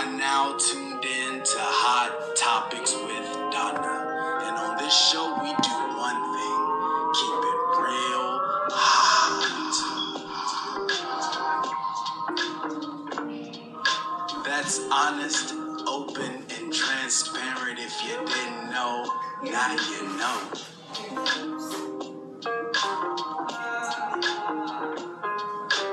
are now tuned in to Hot Topics with Donna. And on this show, we do one thing: keep it real hot. That's honest, open, and transparent. If you didn't know, now you know.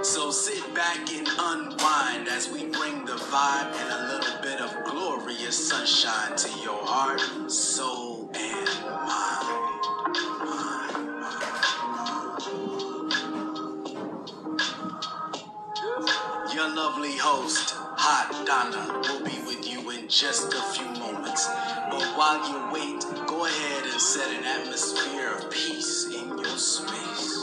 So sit back and unwind as we bring the vibe and a little bit of glorious sunshine to your heart, soul, and mind. Your lovely host, Hot Donna, will be with you in just a few moments. But while you wait, go ahead and set an atmosphere of peace in your space.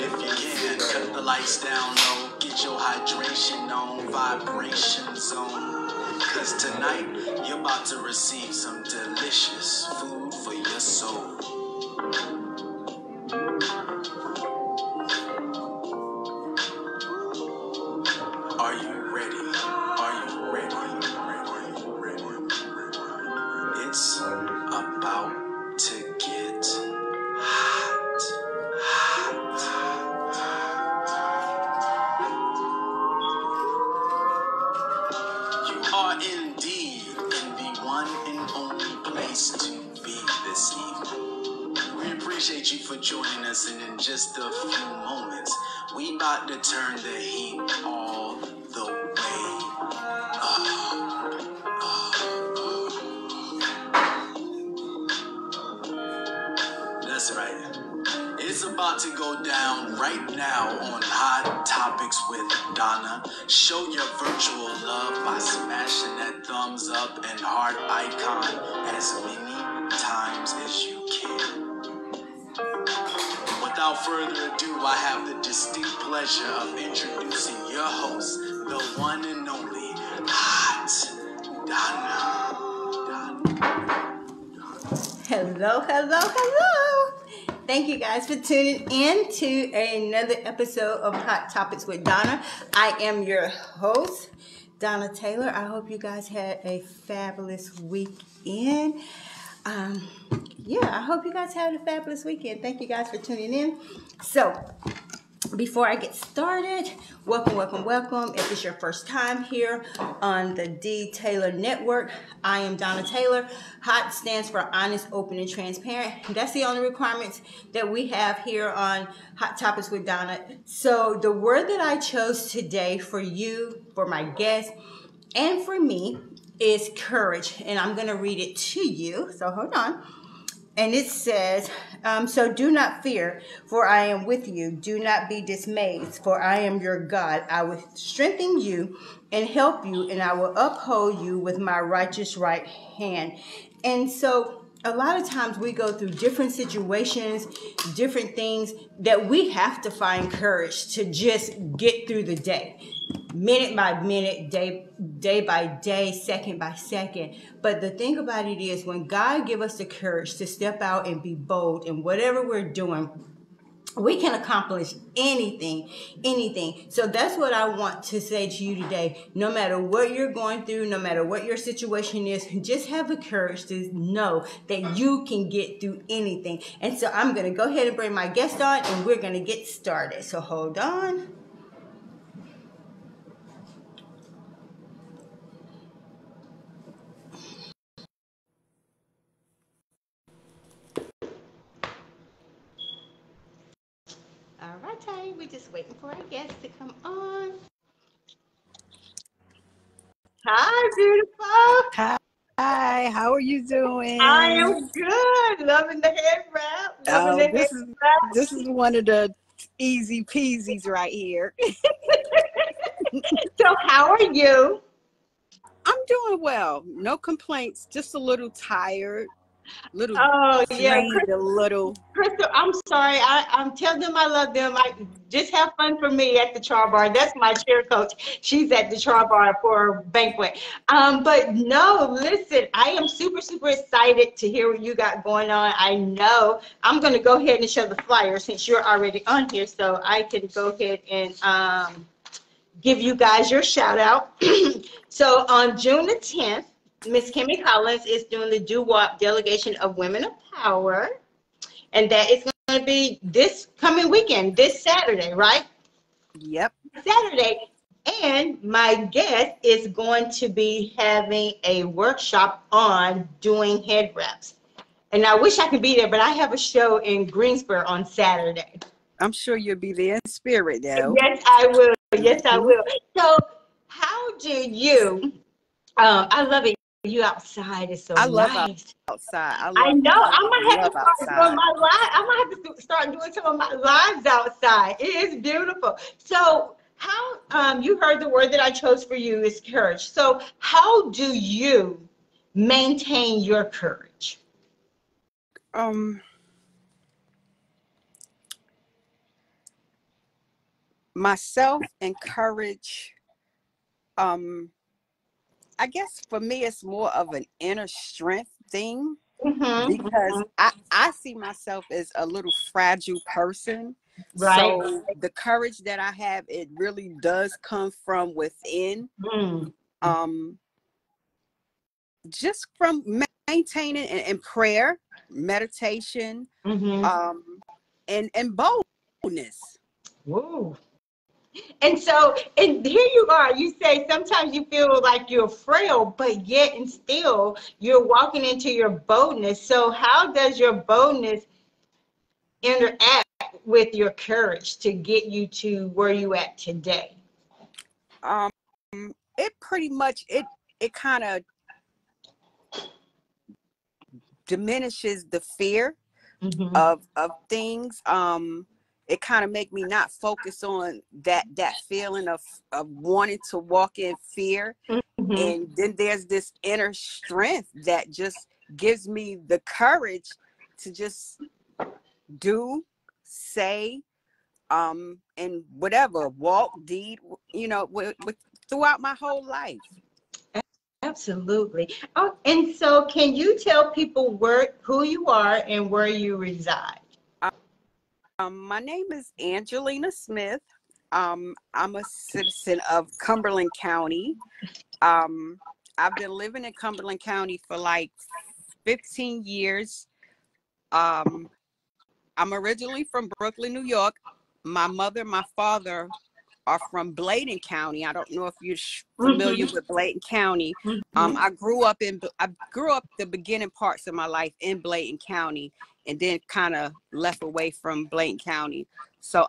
If you can, cut the lights down low, get your hydration on, vibration zone. Cause tonight, you're about to receive some delicious food for your soul. Are you ready? Are you ready? It's about to get hot. You are indeed in the one and only place to be this evening. We appreciate you for joining us, and in just a few moments, we about to turn the heat all the way up. That's right. It's about to go down right now on Hot Topics with Donna. Show your virtual love by smashing that thumbs up and heart icon as many times as you can. Without further ado, I have the distinct pleasure of introducing your host, the one and only Hot Donna. Hello. Thank you guys for tuning in to another episode of Hot Topics with Donna. I am your host, Donna Taylor. I hope you guys had a fabulous weekend. I hope you guys had a fabulous weekend. Thank you guys for tuning in. So, before I get started, welcome. If it's your first time here on the D Taylor Network, I am Donna Taylor. HOT stands for honest, open, and transparent. That's the only requirements that we have here on Hot Topics with Donna. So the word that I chose today for you, for my guests, and for me is courage. And I'm going to read it to you. So hold on. And it says, so do not fear, for I am with you. Do not be dismayed, for I am your God. I will strengthen you and help you, and I will uphold you with my righteous right hand. And so a lot of times we go through different situations, different things that we have to find courage to just get through the day. Minute by minute, day by day, second by second. But the thing about it is, when God gives us the courage to step out and be bold in whatever we're doing, we can accomplish anything. So that's what I want to say to you today. No matter what you're going through, no matter what your situation is, just have the courage to know that you can get through anything. And so I'm going to go ahead and bring my guest on, and we're going to get started. So hold on. All right, Ty, we're just waiting for our guests to come on. Hi, beautiful. Hi, how are you doing? I am good. Loving the head wrap. This is one of the easy peasies right here. So how are you? I'm doing well. No complaints. Just a little tired. Crystal, I'm sorry. I'm telling them I love them. I just have fun for me at the Char Bar. That's my cheer coach. She's at the Char Bar for a banquet. But no, listen, I am super excited to hear what you got going on. I know I'm going to go ahead and show the flyer since you're already on here, so I can go ahead and give you guys your shout out. So on June the 10th, Miss Kimmy Collins is doing the doo-wop delegation of Women of Power. And that is going to be this coming weekend, this Saturday, right? Yep. Saturday. And my guest is going to be having a workshop on doing head wraps. And I wish I could be there, but I have a show in Greensboro on Saturday. I'm sure you'll be there in spirit, though. Yes, I will. Yes, I will. So how do you, I love it. You outside is so I love nice. outside. I know. I might have to start outside. doing my live. I might have to start doing some of my lives outside. It is beautiful. So how you heard the word that I chose for you is courage. So how do you maintain your courage? Myself and courage. I guess for me, it's more of an inner strength thing, because I see myself as a little fragile person. Right. So the courage that I have, it really does come from within. Just from maintaining and prayer, meditation, and boldness. Woo. And so, and here you are, you say sometimes you feel like you're frail, but yet and still you're walking into your boldness. So how does your boldness interact with your courage to get you to where you at today? It pretty much, it kind of diminishes the fear of things. It kind of make me not focus on that feeling of wanting to walk in fear. And then there's this inner strength that just gives me the courage to just do, say, and whatever, walk, deed, throughout my whole life. Absolutely. Oh, and so can you tell people who you are and where you reside? My name is Angelina Smith. I'm a citizen of Cumberland County. I've been living in Cumberland County for like 15 years. I'm originally from Brooklyn, New York. My mother and my father are from Bladen County. I don't know if you're familiar with Bladen County. I grew up the beginning parts of my life in Bladen County, and then kind of left away from Bladen County. So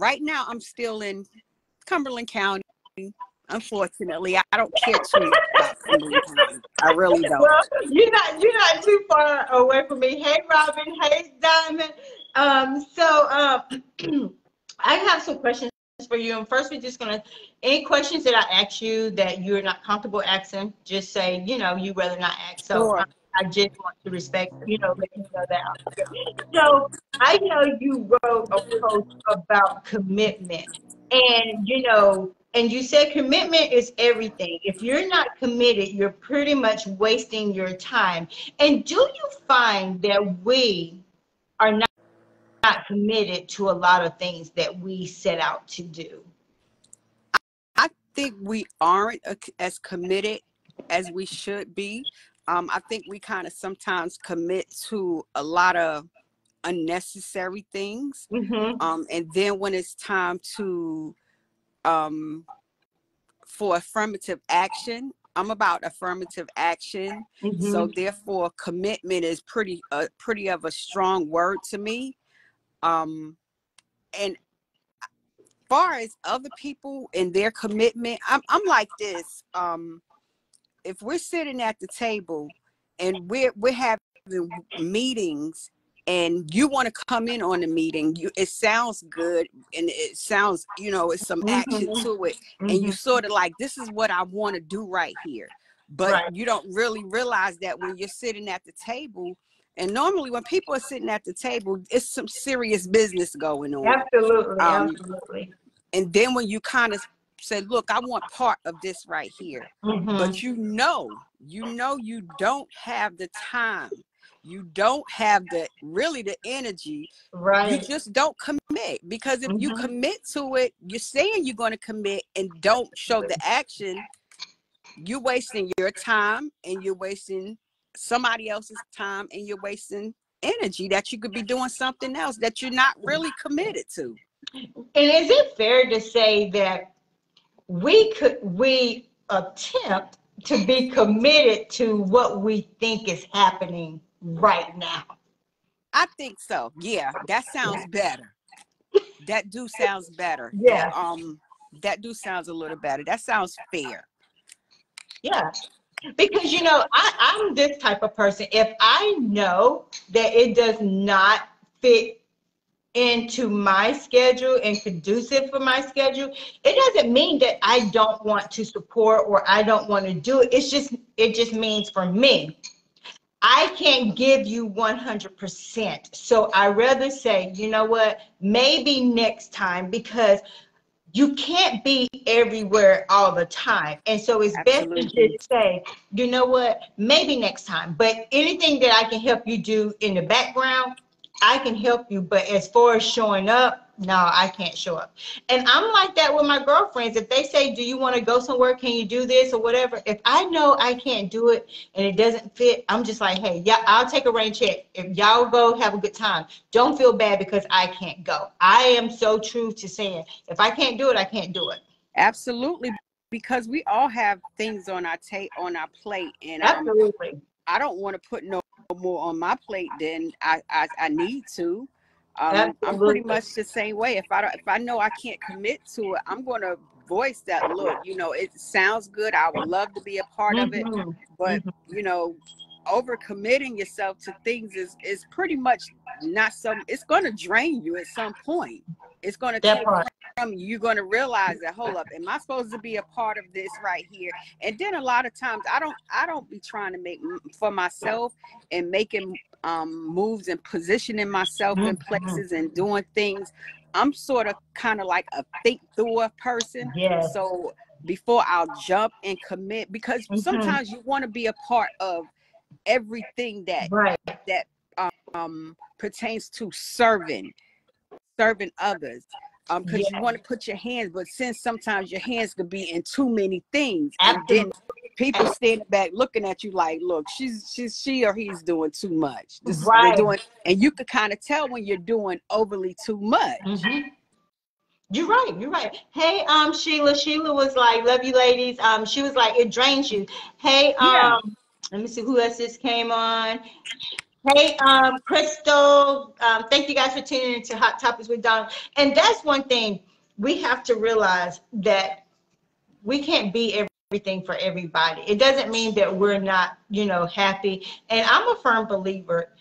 right now I'm still in Cumberland County. Unfortunately, I don't care too much about Cumberland County. I really don't. Well, you're not too far away from me. Hey, Robin. Hey, Diamond. I have some questions for you. And first, we're just gonna, any questions that I ask you that you're not comfortable asking, just say, you rather not ask. So Sure. I just want to respect, let you know that. So I know you wrote a post about commitment, and and you said commitment is everything. If you're not committed, you're pretty much wasting your time. And do you find that we are not committed to a lot of things that we set out to do? I think we aren't as committed as we should be. I think we kind of sometimes commit to a lot of unnecessary things. And then when it's time to for affirmative action, I'm about affirmative action. So therefore commitment is pretty of a strong word to me. And far as other people and their commitment, I'm like this. If we're sitting at the table and we're having meetings, and you want to come in on the meeting, it sounds good, and it sounds, it's some action to it, and you sort of like, this is what I want to do right here. But you don't really realize that when you're sitting at the table. And normally when people are sitting at the table, it's some serious business going on. Absolutely. And then when you kind of say, look, I want part of this right here. But you don't have the time you don't have the energy, Right. you just don't commit. Because if you commit to it, you're saying you're going to commit and don't show the action, you're wasting your time, and you're wasting somebody else's time, and you're wasting energy that you could be doing something else that you're not really committed to. And is it fair to say that we attempt to be committed to what we think is happening right now? I think so. Yeah, that sounds better. That do sounds better. Yeah. That do sounds a little better. That sounds fair. Yeah. Because, I'm this type of person. If I know that it does not fit into my schedule and conducive for my schedule, it doesn't mean that I don't want to support or I don't want to do it. It just means for me, I can't give you 100%. So I rather say, you know what, maybe next time, because you can't be everywhere all the time. And so it's best to Absolutely. just say, you know what, maybe next time. But anything that I can help you do in the background, I can help you. But as far as showing up, no, I can't show up. And I'm like that with my girlfriends. If they say, do you want to go somewhere? Can you do this or whatever? If I know I can't do it and it doesn't fit, I'm just like, hey, yeah, I'll take a rain check. If y'all go, have a good time. Don't feel bad because I can't go. I am so true to saying, if I can't do it, I can't do it. Absolutely, because we all have things on our plate, and Absolutely. I don't want to put no more on my plate than I need to. I'm pretty Absolutely. much the same way. If I know I can't commit to it, I'm going to voice that. Look, it sounds good. I would love to be a part of it, but overcommitting yourself to things is pretty much not some. It's going to drain you at some point. It's going to That take part. from you. You're going to realize that, hold up, am I supposed to be a part of this right here? And then a lot of times I don't be trying to make for myself and making moves and positioning myself in places and doing things. I'm sort of kind of like a think through person. Yes. So before I'll jump and commit, because sometimes you want to be a part of everything that Right. pertains to serving others, because you want to put your hands, but since sometimes your hands could be in too many things, and then people standing back looking at you like, look, she or he's doing too much. They're Right. doing, and you could kind of tell when you're doing overly too much. You're right. You're right. Hey, Sheila. Sheila was like, "Love you, ladies." She was like, "It drains you." Hey, Yeah. let me see who else just came on. Hey, Crystal. Thank you guys for tuning into Hot Topics with Don. And that's one thing we have to realize, that we can't be everything for everybody. It doesn't mean that we're not, happy. And I'm a firm believer,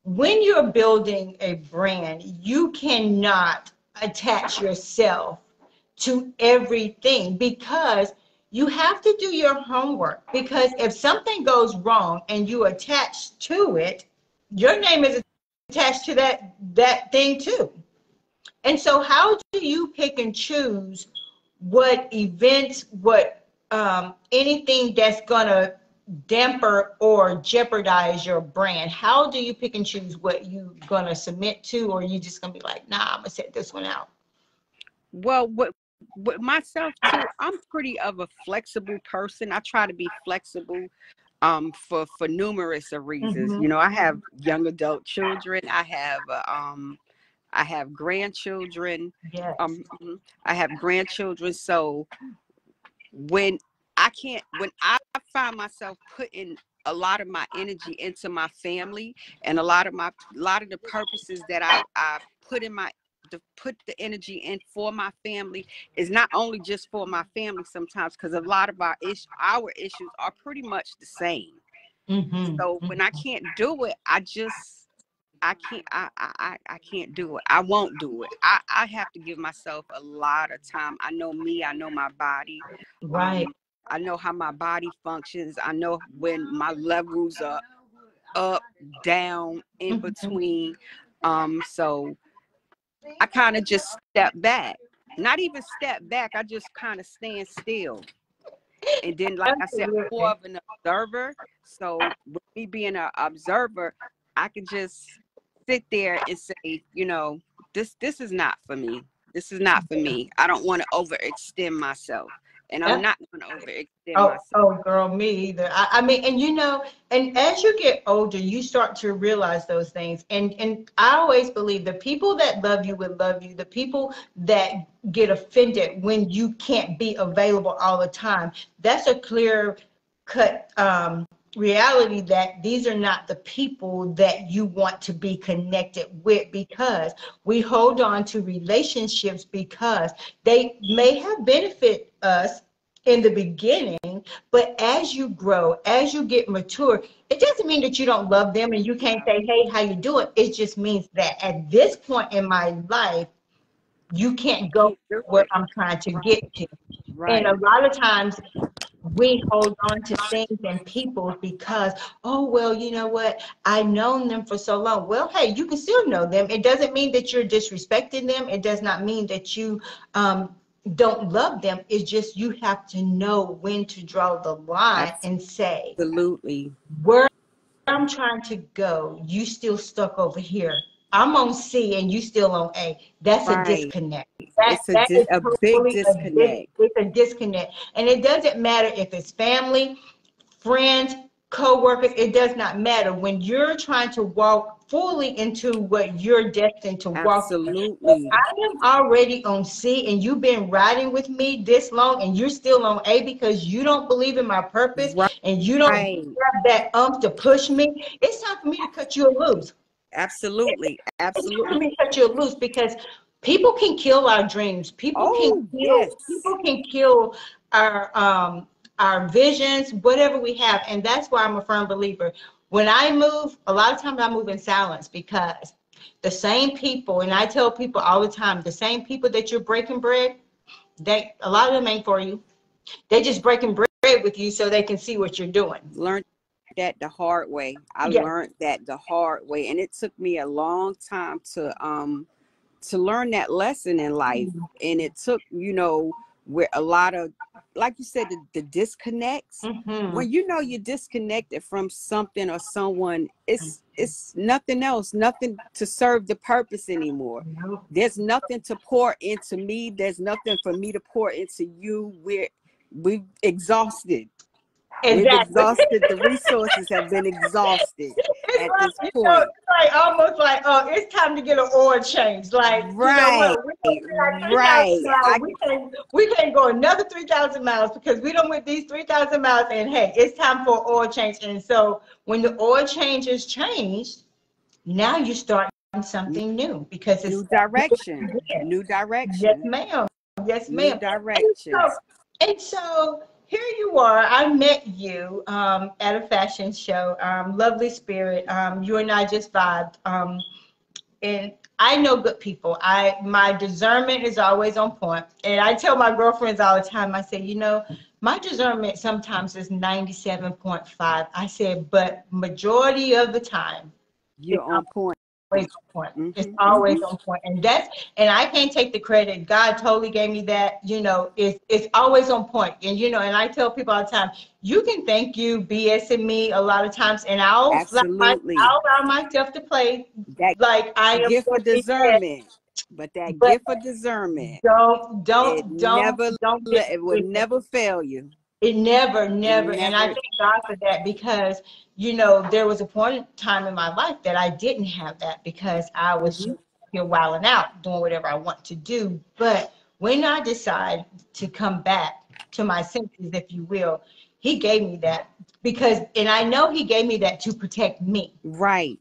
when you're building a brand, you cannot attach yourself to everything, because you have to do your homework. Because if something goes wrong and you attach to it, your name is attached to that thing too. And so how do you pick and choose what events, what anything that's gonna damper or jeopardize your brand? How do you pick and choose what you gonna submit to, or you just gonna be like, nah, I'm gonna set this one out? Well, with myself too, I'm pretty of a flexible person. I try to be flexible for numerous of reasons. I have young adult children. I have grandchildren. Yes. I have grandchildren. So when when I find myself putting a lot of my energy into my family, and a lot of the purposes that I put in to put the energy in for my family, is not only just for my family sometimes, because a lot of our issues are pretty much the same. So when I can't do it, I can't I can't do it. I won't do it. I have to give myself a lot of time. I know me, I know my body. Right. I know how my body functions. I know when my levels are up, down, in between. So I kind of just step back. Not even step back, I just kind of stand still. And then, like I said, more Absolutely. of an observer. So with me being an observer, I could just sit there and say, you know, this is not for me. This is not for me. I don't want to overextend myself, and I'm not going to overextend myself. Oh, girl, me either. I mean, and you know, and as you get older, you start to realize those things. And I always believe the people that love you will love you. The people that get offended when you can't be available all the time, that's a clear cut reality that these are not the people that you want to be connected with, because we hold on to relationships because they may have benefit us in the beginning, but as you grow, as you get mature, it doesn't mean that you don't love them and you can't say, hey, how you doing? It just means that at this point in my life, you can't go where I'm trying to get to. And a lot of times we hold on to things and people because, oh, well, you know what? I've known them for so long. Well, hey, you can still know them. It doesn't mean that you're disrespecting them. It does not mean that you don't love them. It's just you have to know when to draw the line and say, absolutely, where I'm trying to go, you still stuck over here. I'm on C and you still on A. That's a disconnect. It's That is a big disconnect. It's a disconnect. And it doesn't matter if it's family, friends, co-workers, it does not matter. When you're trying to walk fully into what you're destined to walk, absolutely. I am already on C and you've been riding with me this long and you're still on A because you don't believe in my purpose and you don't have that to push me, it's time for me to cut you loose. Absolutely. It's time for me to cut you loose because people can kill our dreams. People can kill our visions, whatever we have. And that's why I'm a firm believer. When I move, a lot of times I move in silence because the same people, and I tell people all the time, the same people that you're breaking bread, a lot of them ain't for you. They just breaking bread with you so they can see what you're doing. Learned that the hard way. I learned that the hard way. And it took me a long time to learn that lesson in life. And it took, you know, where a lot of, like you said, the disconnects. When you know you're disconnected from something or someone, it's nothing else, nothing to serve the purpose anymore. There's nothing to pour into me. There's nothing for me to pour into you. We've exhausted. Exactly. We've exhausted. The resources have been exhausted at this point. You know, it's like almost like, oh, it's time to get an oil change. Like, you know what? We can't go another 3,000 miles because we don't went these 3,000 miles. And hey, it's time for an oil change. And so when the oil change is changed, now you start something new because it's new direction. New direction. Yes, ma'am. Yes, ma'am. New direction. And so here you are. I met you at a fashion show. Lovely spirit. You and I just vibed. And I know good people. My discernment is always on point. And I tell my girlfriends all the time, I say, you know, my discernment sometimes is 97.5. I said, but majority of the time, you're on point. Always on point. It's always on point. And I can't take the credit. God totally gave me that. You know, it's always on point. And you know, and I tell people all the time, you can thank you BSing me a lot of times, and I'll allow myself to play that like I am gift for discernment. But that gift for discernment, it will never fail you. It never. And I thank God for that because, you know, there was a point in time in my life that I didn't have that because I was here wilding out, doing whatever I want to do. But when I decided to come back to my senses, if you will, he gave me that and I know he gave me that to protect me. Right.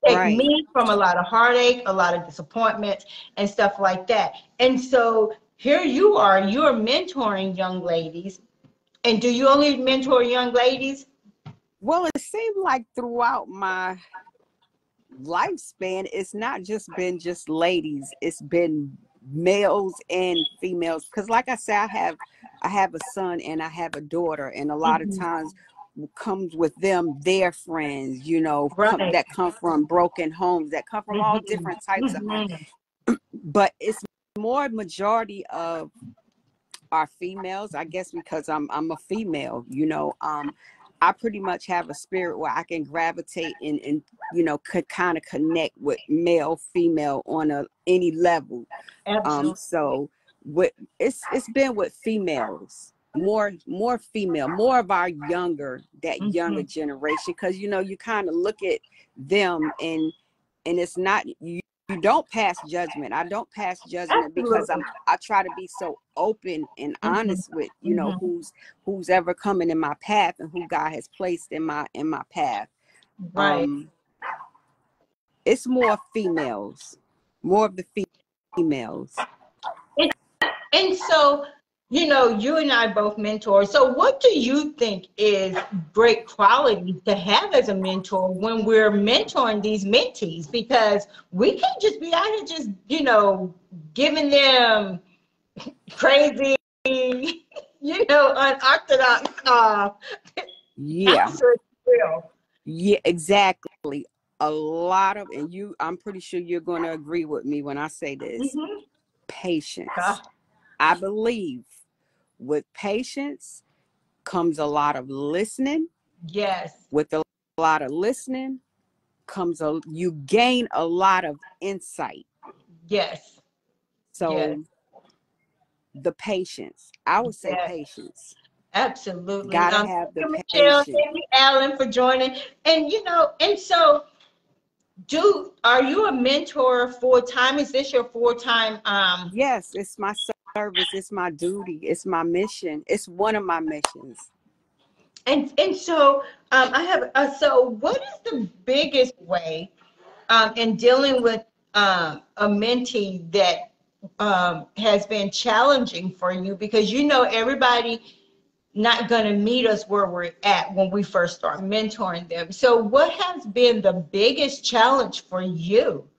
Protect me from a lot of heartache, a lot of disappointments and stuff like that. And so here you are, you're mentoring young ladies. And do you only mentor young ladies? Well, it seemed like throughout my lifespan, it's not just been just ladies. It's been males and females. Because like I said, I have a son and I have a daughter. And a lot of times comes with them, their friends, you know, that come from broken homes, that come from all different types of homes. But it's more majority of are females, I guess, because I'm a female, you know. I pretty much have a spirit where I can gravitate and you know, could kind of connect with male, female on any level. Absolutely. So with it's been with females, more female, more of our that younger generation, because you know, you kind of look at them and it's not you don't pass judgment. I don't pass judgment because Absolutely. I try to be so open and honest with, you know, who's ever coming in my path and who God has placed in my path. Right. It's more females, more of the females. And so, you know, you and I both mentors. So what do you think is great quality to have as a mentor when we're mentoring these mentees? Because we can't just be out here just, you know, giving them crazy, you know, unorthodox Yeah. answers. Yeah, exactly. A lot of, and I'm pretty sure you're going to agree with me when I say this, patience. I believe with patience comes a lot of listening. Yes. With a lot of listening comes you gain a lot of insight. Yes. So yes. the patience, I would say Yes. patience. Absolutely. Gotta Thank have the you, Michelle. patience. Thank you, Alan, for joining. And you know, and so are you a mentor full time? Is this your full time? Yes, it's my service, it's my duty, it's my mission, it's one of my missions. And so I have so what is the biggest way in dealing with a mentee that has been challenging for you? Because you know everybody not going to meet us where we're at when we first start mentoring them. So what has been the biggest challenge for you?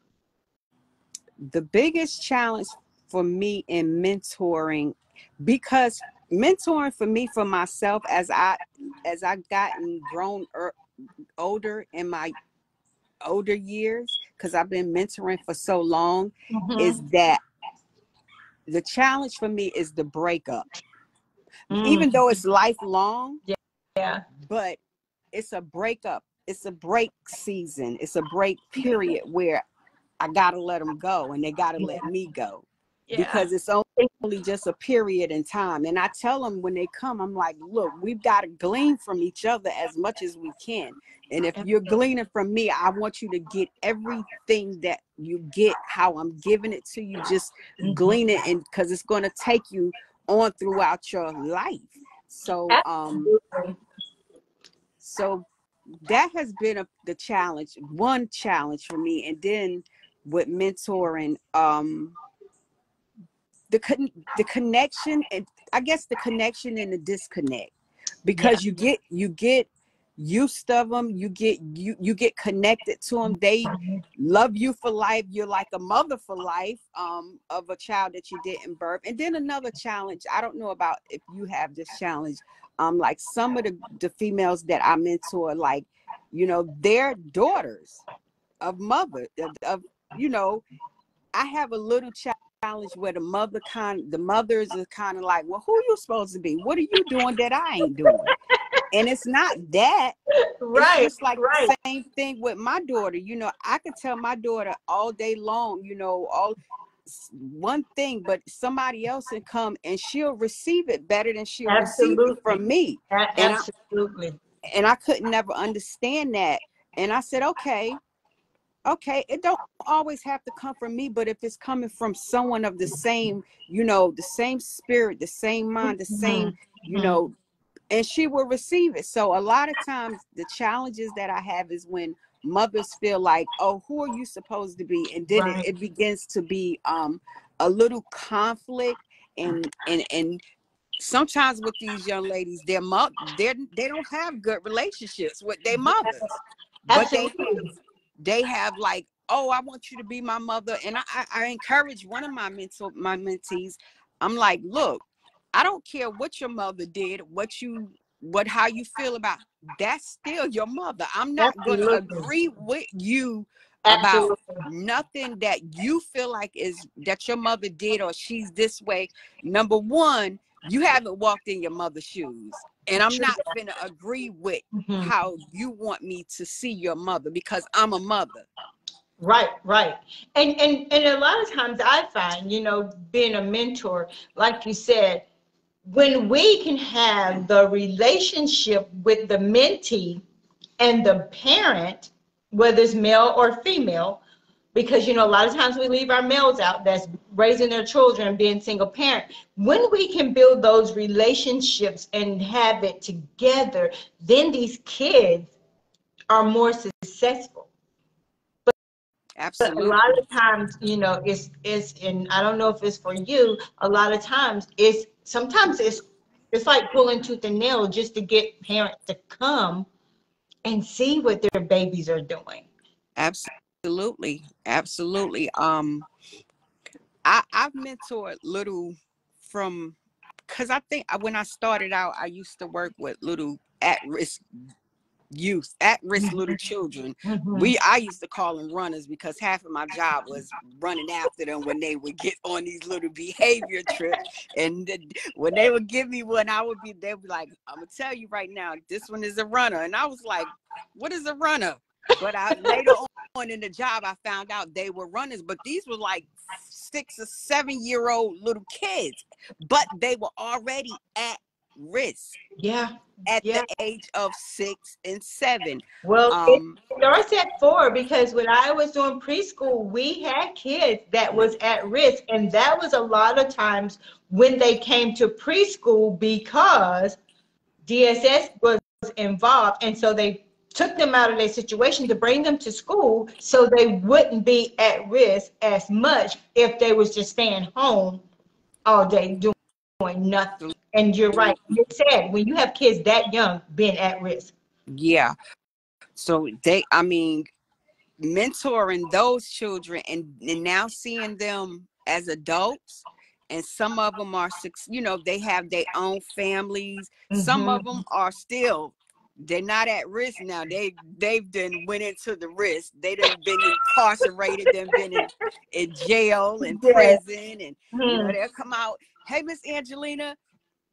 The biggest challenge for me in mentoring, because mentoring for me, for myself, as I've gotten grown older in my older years, because I've been mentoring for so long, is that the challenge for me is the breakup. Even though it's lifelong, but it's a breakup. It's a break season. It's a break period where I gotta let them go and they gotta let me go, because it's only just a period in time. And I tell them when they come, I'm like, look, we've got to glean from each other as much as we can. And if you're gleaning from me, I want you to get everything that you get, how I'm giving it to you. Just glean it, and because it's going to take you on throughout your life. So so that has been the challenge, one challenge for me. And then with mentoring, the connection, and I guess the connection and the disconnect, because you get used to them, you get connected to them. They love you for life. You're like a mother for life of a child that you didn't birth. And then another challenge, I don't know about if you have this challenge, like some of the females that I mentor, like, you know, they're daughters of you know, I have a little challenge where the mothers are kind of like, well, who you supposed to be? What are you doing that I ain't doing? And it's not that. It's just like the same thing with my daughter. You know, I could tell my daughter all day long, you know, all one thing, but somebody else can come and she'll receive it better than she'll receive it from me. Absolutely. And I couldn't never understand that. And I said, okay, it don't always have to come from me, but if it's coming from someone of the same, you know, the same spirit, the same mind, the same, you know, and she will receive it. So a lot of times the challenges that I have is when mothers feel like, oh, who are you supposed to be? And then it begins to be a little conflict, and sometimes with these young ladies, they don't have good relationships with their mothers, but they have like, oh, I want you to be my mother. And I encourage one of my mentees. I'm like, look, I don't care what your mother did, how you feel about, that's still your mother. I'm not going to agree with you about nothing that you feel like is that your mother did or she's this way. Number one, you haven't walked in your mother's shoes. And I'm not gonna agree with Mm-hmm. how you want me to see your mother because I'm a mother. Right, right. And a lot of times I find, you know, being a mentor, like you said, when we can have the relationship with the mentee and the parent, whether it's male or female, because, you know, a lot of times we leave our males out that's raising their children and being single parent. When we can build those relationships and have it together, then these kids are more successful. But a lot Absolutely. of times, you know, it's and I don't know if it's for you, a lot of times it's like pulling tooth and nail just to get parents to come and see what their babies are doing. Absolutely. Absolutely. I've mentored little from, because I think when I started out, I used to work with little at-risk youth, at-risk little children. Mm-hmm. I used to call them runners because half of my job was running after them when they would get on these little behavior trips. And when they would give me one, they'd be like, I'm gonna tell you right now, this one is a runner. And I was like, what is a runner? But later on in the job, I found out they were runners, but these were like 6 or 7-year-old little kids, but they were already at risk Yeah, at yeah. the age of 6 and 7. Well, it Um, starts at 4 because when I was doing preschool, we had kids that was at risk, and that was a lot of times when they came to preschool because DSS was involved, and so they took them out of their situation to bring them to school so they wouldn't be at risk as much if they was just staying home all day doing nothing. And you're right, you said when you have kids that young being at risk. yeah. So mentoring those children and now seeing them as adults, and some of them are, they have their own families. Some of Mm-hmm. them they're not at risk now. They've then went into the risk. They done been incarcerated, then been in jail and Yes. prison, and Mm-hmm. they'll come out. Hey, Miss Angelina,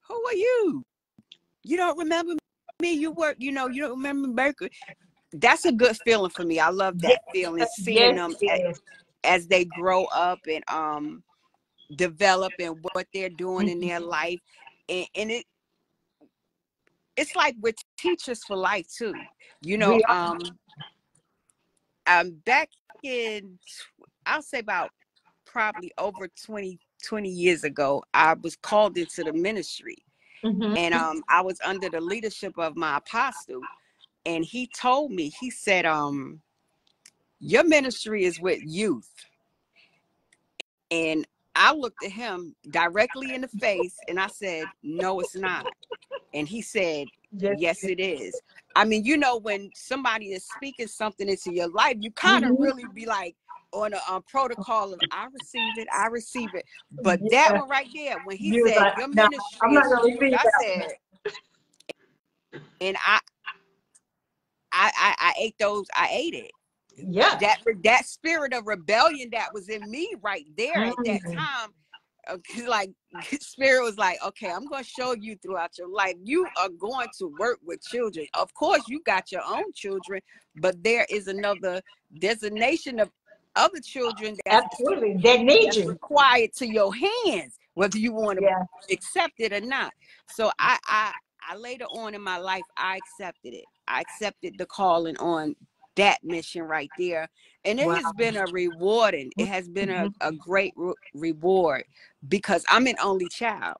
who are you? You don't remember me? You don't remember Berkeley. That's a good feeling for me. I love Yes, that feeling, seeing yes, them yes. as they grow up and develop and what they're doing in Mm-hmm. their life. And it's like we're teachers for life too. You know, We are. back in, I'll say about probably over 20 years ago, I was called into the ministry. Mm-hmm. And I was under the leadership of my apostle. And he told me, he said, your ministry is with youth. And I looked at him directly in the face and I said, no, it's not. And he said, Yes. yes, it is. I mean, when somebody is speaking something into your life, you kind of Mm-hmm. really be like on a protocol of, I receive it, I receive it. But that Yeah. one right there, when he You was said, like, your no, I'm ministry not is gonna youth, receive I that one. said, and I ate it. Yeah. That spirit of rebellion that was in me right there at that Mm-hmm. time, like spirit was like, okay, I'm going to show you throughout your life, you are going to work with children. Of course you got your own children, but there's a nation of other children Absolutely. They need that's you. required to your hands, whether you want to Yeah. accept it or not. So I later on in my life, I accepted it. I accepted the calling on that mission right there. And it Wow. has been it has been Mm-hmm. a great reward because I'm an only child.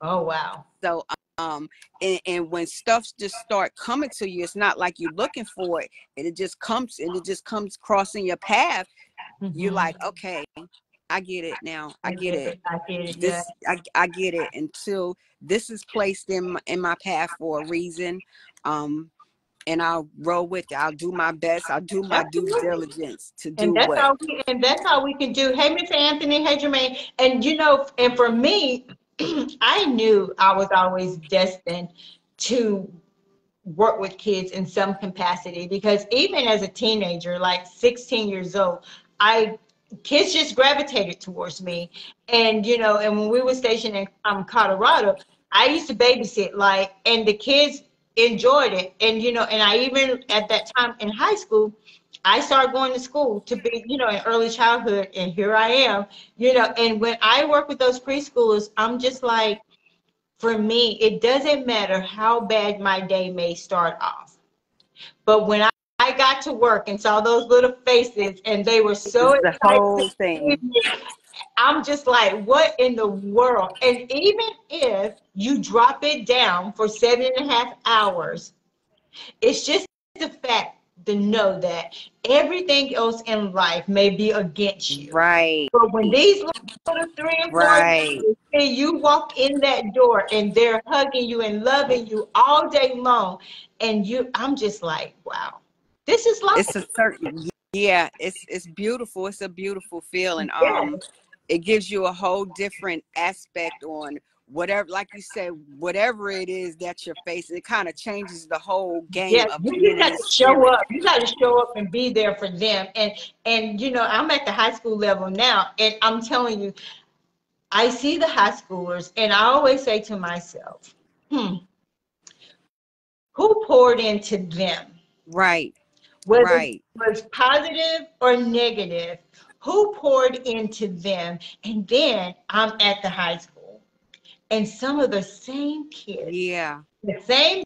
Oh, wow. So, and when stuff just start coming to you, it's not like you're looking for it. And it just comes crossing your path. You're Mm-hmm. like, okay, I get it now. I I get get it. it. I get it. Yeah. I get it. Until this is placed in my path for a reason. And I'll roll with it. I'll do my best. I'll do my due Absolutely. diligence to And do that's what. all we can do. Hey, Mr. Anthony, hey, Jermaine. And you know, and for me, I knew I was always destined to work with kids in some capacity because even as a teenager, like 16 years old, kids just gravitated towards me. And you know, and when we were stationed in Colorado, I used to babysit, like, and the kids enjoyed it. And, you know, and I even at that time in high school, I started going to school to be, you know, in early childhood. And here I am, you know, and when I work with those preschoolers, I'm just like, for me, it doesn't matter how bad my day may start off. But when I got to work and saw those little faces and they were so It's the excited to whole see thing. me, I'm just like, what in the world? And even if you drop it down for 7.5 hours, it's just the fact to know that everything else in life may be against you. Right. But when these little 3 and 4 Right. babies see you walk in that door and they're hugging you and loving you all day long, and I'm just like, wow, this is life. It's a certain, yeah, it's beautiful. It's a beautiful feeling. Yes, It gives you a whole different aspect on whatever, like you said, whatever it is that you're facing. It kind of changes the whole game yes. of You being just in got the to show spirit. up. You got to show up and be there for them. And you know, I'm at the high school level now, and I'm telling you, I see the high schoolers, and I always say to myself, who poured into them? Right. Whether it Right. was positive or negative, who poured into them? And then I'm at the high school, and some of the same kids, Yeah. the same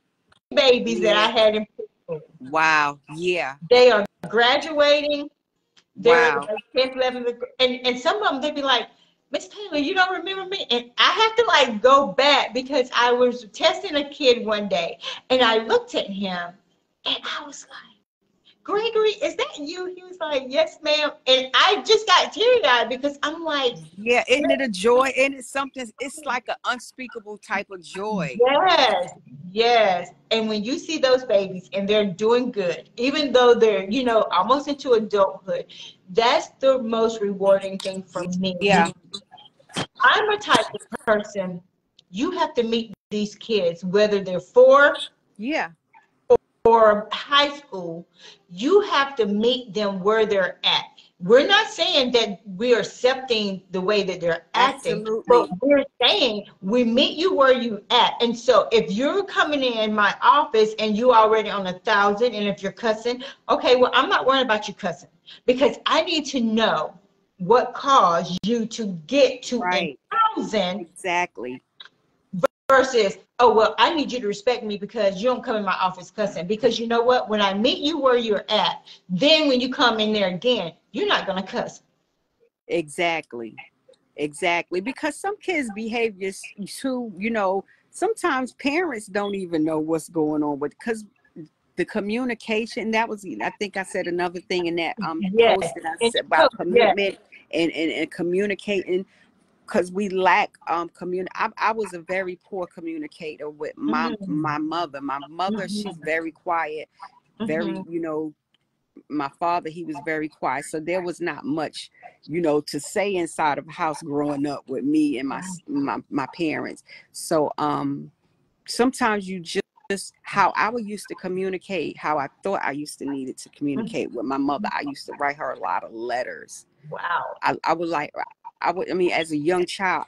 babies that I Yeah. had in preschool, Wow. Yeah. they are graduating. They're in Wow. like 10th, 11th, and some of them, they'd be like, Miss Taylor, you don't remember me? And I have to like go back because I was testing a kid one day, and I looked at him, and I was like, Gregory, is that you? He was like, yes, ma'am. And I just got teary-eyed because I'm like, Yeah. Isn't it a joy? And it's something, it's like an unspeakable type of joy. yes, yes. And when you see those babies and they're doing good, even though they're, you know, almost into adulthood, that's the most rewarding thing for me. Yeah. I'm a type of person, you have to meet these kids, whether they're 4 Yeah. or high school, you have to meet them where they're at. We're not saying that we're accepting the way that they're acting, but Absolutely. we're saying we meet you where you at. And so if you're coming in my office and you already on 1,000, and if you're cussing, okay, well, I'm not worried about you cussing because I need to know what caused you to get to Right. 1,000 Exactly. versus, oh, well, I need you to respect me because you don't come in my office cussing. Because you know what? When I meet you where you're at, then when you come in there again, you're not going to cuss. Exactly. Exactly. Because some kids' behaviors too, you know, sometimes parents don't even know what's going on with, because the communication, that was, I think I said another thing in that Yes. post that I And said so, about yes. commitment and communicating, because we lack I was a very poor communicator with my Mm-hmm. mother. My mother, she's very quiet, very, Mm-hmm. you know, my father, he was very quiet, so there was not much, you know, to say inside of a house growing up with me and my parents. So sometimes you just how I would used to communicate, how I thought I used to needed to communicate with my mother. I used to write her a lot of letters. Wow. I would like, I mean, as a young child,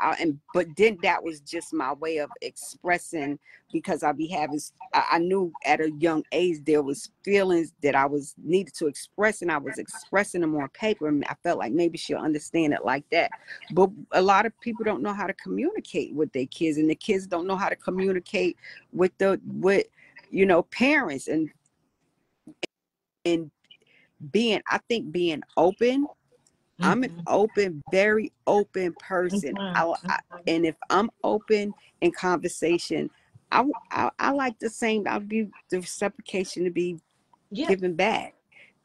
but then that was just my way of expressing, because I be having, I knew at a young age there was feelings that I was needed to express, and I was expressing them on paper, and I felt like maybe she'll understand it like that. But a lot of people don't know how to communicate with their kids, and the kids don't know how to communicate with you know, parents, and I think being open. I'm an Mm-hmm. open, very open person. And if I'm open in conversation, I like the same. I'll be the reciprocation to be Yeah. given back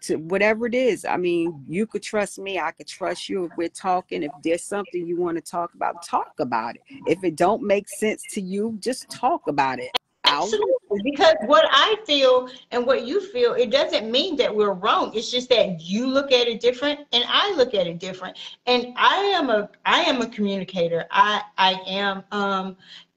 to whatever it is. I mean, you could trust me. I could trust you. If we're talking, if there's something you want to talk about it. If it don't make sense to you, just talk about it. I'll Absolutely, because what I feel and what you feel, it doesn't mean that we're wrong. It's just that you look at it different and I look at it different. And I am a communicator. I am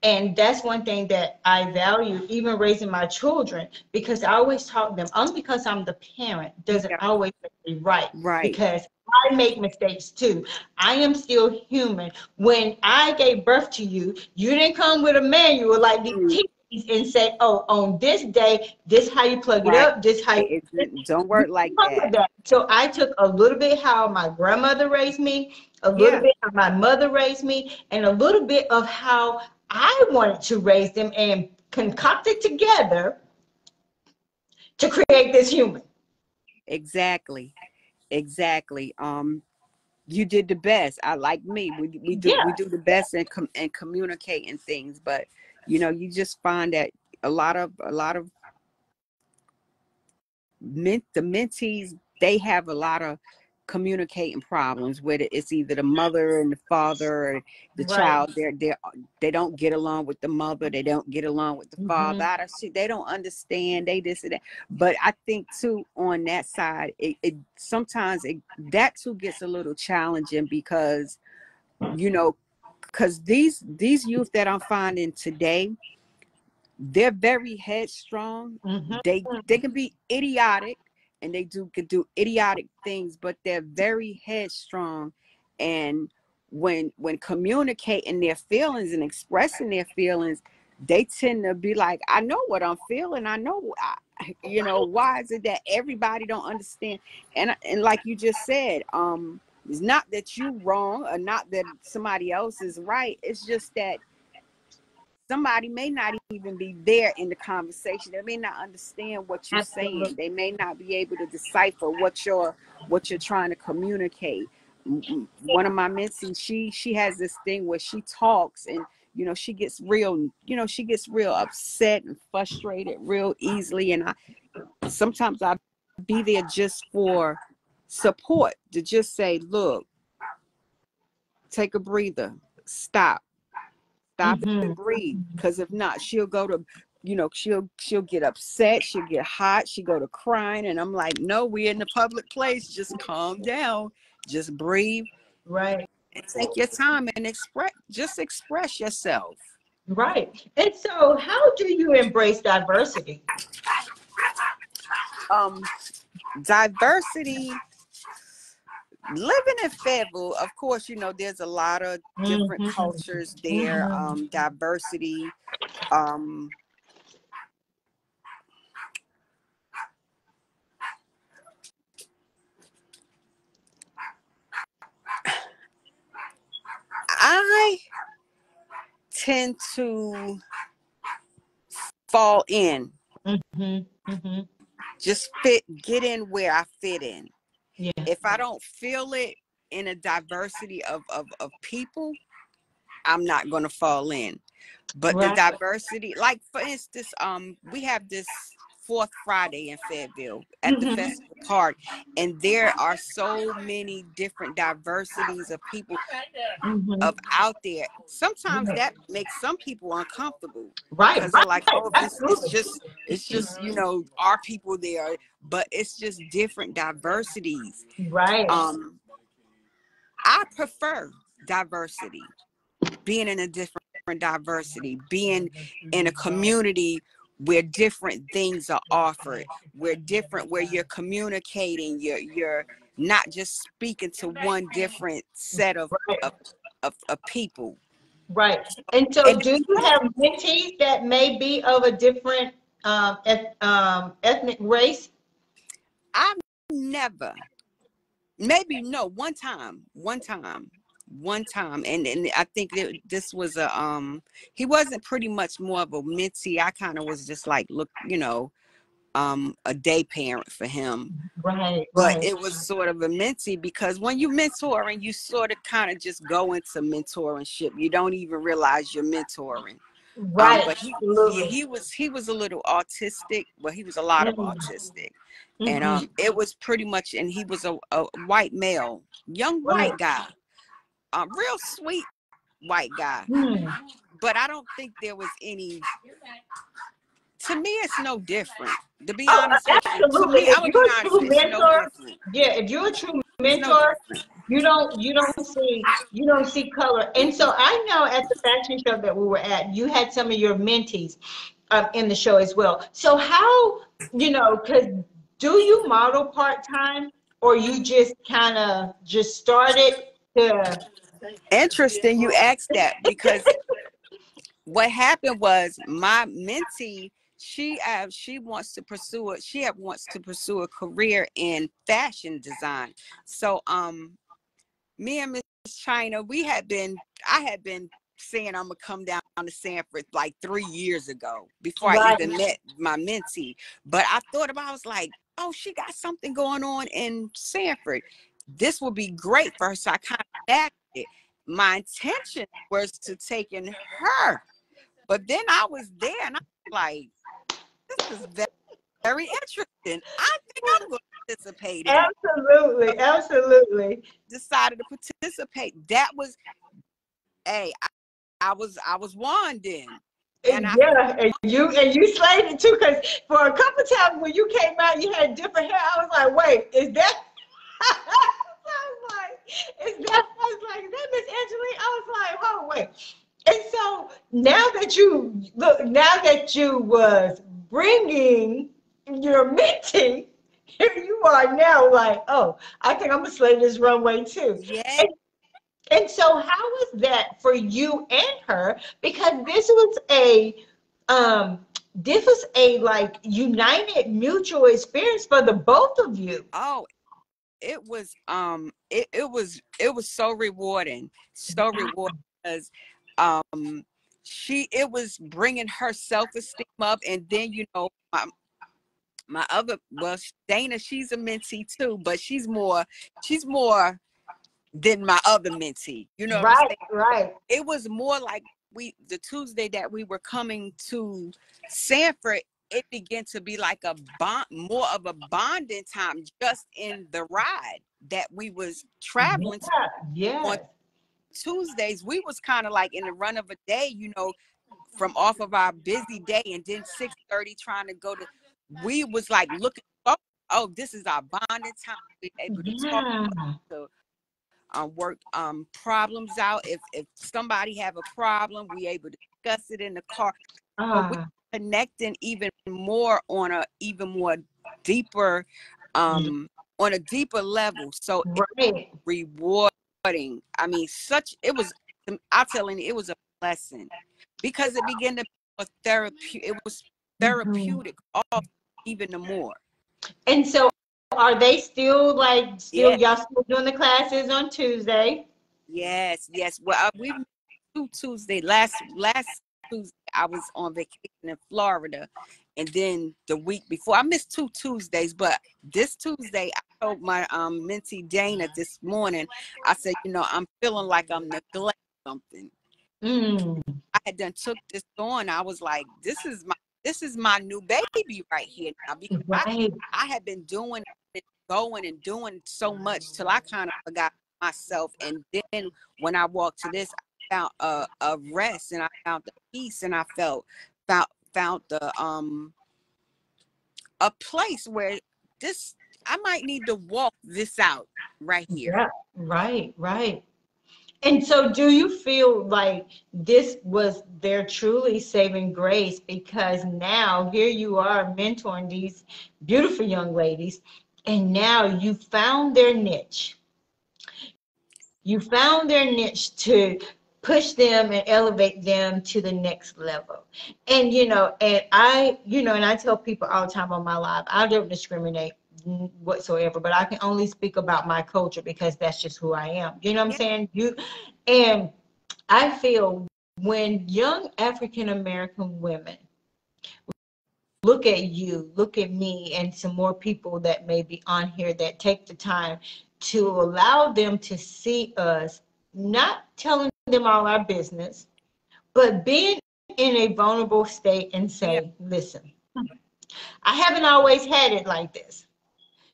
and that's one thing that I value, even raising my children, because I always taught them, only because I'm the parent doesn't yeah, always make me right. right. Because I make mistakes too. I am still human. When I gave birth to you, you didn't come with a manual like these teachers and say, "Oh, on this day, this how you plug it Right. up. This how you." It don't You work like didn't come with that. that. So I took a little bit how my grandmother raised me, a little Yeah, bit how my mother raised me, and a little bit of how I wanted to raise them, and concocted together to create this human. exactly. Exactly. You did the best. I like me. We Yeah. do the best in communicating things, but you just find that a lot of the mentees, they have a lot of communicating problems with it. It's either the mother and the father, or the Right. child. They don't get along with the mother. They don't get along with the father. Hmm. They don't understand. They this and that. But I think too, on that side, it sometimes that too gets a little challenging, because you know because these youth that I'm finding today, they're very headstrong. Hmm. They can be idiotic, and they could do idiotic things, but they're very headstrong. And when communicating their feelings and expressing their feelings, they tend to be like, I know what I'm feeling. I know, why is it that everybody don't understand? And like you just said, it's not that you wrong, or not that somebody else is right. It's just that somebody may not even be there in the conversation. They may not understand what you're Absolutely. saying. They may not be able to decipher what you're trying to communicate. One of my mentees, she has this thing where she talks, and she gets real upset and frustrated real easily. And sometimes I be there just for support, to just say, look, take a breather, stop Hmm. and breathe. Because if not, she'll go to, she'll get upset, she'll get hot, she go to crying. And I'm like, no, we're in the public place. Just calm down, just breathe, Right. and take your time, and express yourself. Right. And so, how do you embrace diversity? um Diversity, living in Fayetteville, of course, there's a lot of different Hmm. cultures there. Hmm. Diversity. um I tend to fall in, Hmm. Hmm. just get in where I fit in. Yeah. If I don't feel it in a diversity of people, I'm not going to fall in. But the Right. diversity, like for instance, we have this fourth Friday in Fayetteville at the Hmm. festival park, and there are so many different diversities of people Hmm. of out there. Sometimes that makes some people uncomfortable, Right. because they're like, Right. oh, Absolutely. it's just our people there, but it's just different diversities. Right. I prefer diversity, being in a different diversity, being in a community where different things are offered, where you're communicating, you're not just speaking to one different set Right. of people. Right. And so, And do you have mentees that may be of a different ethnic race? I've never, maybe no, one time, and I think that this was he wasn't pretty much more of a mentee. I kind of was just like, look, a day parent for him. Right. But Right. it was sort of a mentee, because when you mentor, and you sort of kind of just go into mentorship, you don't even realize you're mentoring. Right. But Absolutely. he was a little autistic, but he was a lot of autistic. And Mm-hmm. it was pretty much, and he was a white male, young Right. white guy, real sweet white guy. Hmm. But I don't think there was any, to me, it's no different. To be Oh, honest with you, to absolutely. me, If I'm gonna you're be a honest, true it's no mentor, different. yeah, if you're a true It's no mentor, different. you don't see color. And so I know at the fashion show that we were at, you had some of your mentees in the show as well. So how, because do you model part time? or you just kind of just started to? Interesting you asked that, because what happened was my mentee, she wants to pursue it. Wants to pursue a career in fashion design. So me and Miss China, I had been saying I'm gonna come down to Sanford like 3 years ago before I Right. even met my mentee. But I thought about, I was like, oh, she got something going on in Sanford. This would be great for her. So I kind of acted. My intention was to take in her, but then I was there and I was like, this is very, very interesting. I think I'm going to participate in it. Absolutely, absolutely. Decided to participate. That was, hey, I was warned in. And Yeah, and you slayed it too, because for a couple times when you came out, you had different hair. I was like, wait, is that? I was like, is that? I was like, is that Miss Angeline? I was like, oh wait. And so now that you was bringing your mentee, here you are now, like, oh, I think I'm gonna slay this runway too. yeah. And so how was that for you and her? Because this was a like united mutual experience for the both of you. Oh, it was so rewarding. So rewarding, because it was bringing her self-esteem up. And then, my other, well, Dana, she's a mentee too, but she's more than my other mentee. You know what I'm Right, saying? right. It was more like the Tuesday that we were coming to Sanford, it began to be like more of a bonding time, just in the ride that we was traveling to. Yeah, On yes. Tuesdays, we was kind of like in the run of a day, from off of our busy day, and then 6:30 trying to go to, we was like looking, oh, this is our bonding time. We able to talk, Yeah. to work problems out. If somebody have a problem, we able to discuss it in the car. So we connecting even more on a even more deeper on a deeper level. So Right. rewarding. I mean, I'm telling you, it was a blessing, because it began to be a therapy. It was therapeutic, all even the more. And so are they still Yeah. y'all still doing the classes on Tuesday? Yes. Well, we've missed 2 Tuesday. Last Tuesday, I was on vacation in Florida, and then the week before, I missed 2 Tuesdays. But this Tuesday, I told my mentee Dana this morning. I said, I'm feeling like I'm neglecting something. Mm. I had done took this on. I was like, this is my new baby right here now, because Right. I had been doing it, going and doing so much till I kind of forgot myself. And then when I walked to this, I found a rest, and I found the peace, and I found the a place where I might need to walk this out right here. Yeah. Right, right. And so do you feel like this was their truly saving grace, because now here you are mentoring these beautiful young ladies, and now you found their niche. You found their niche to push them and elevate them to the next level. And and I tell people all the time on my live, I don't discriminate whatsoever, but I can only speak about my culture, because that's just who I am. You know what I'm saying? And I feel when young African American women look at you, look at me, and some more people that may be on here that take the time to allow them to see us, not telling them all our business, but being in a vulnerable state and Yeah. say, listen, I haven't always had it like this.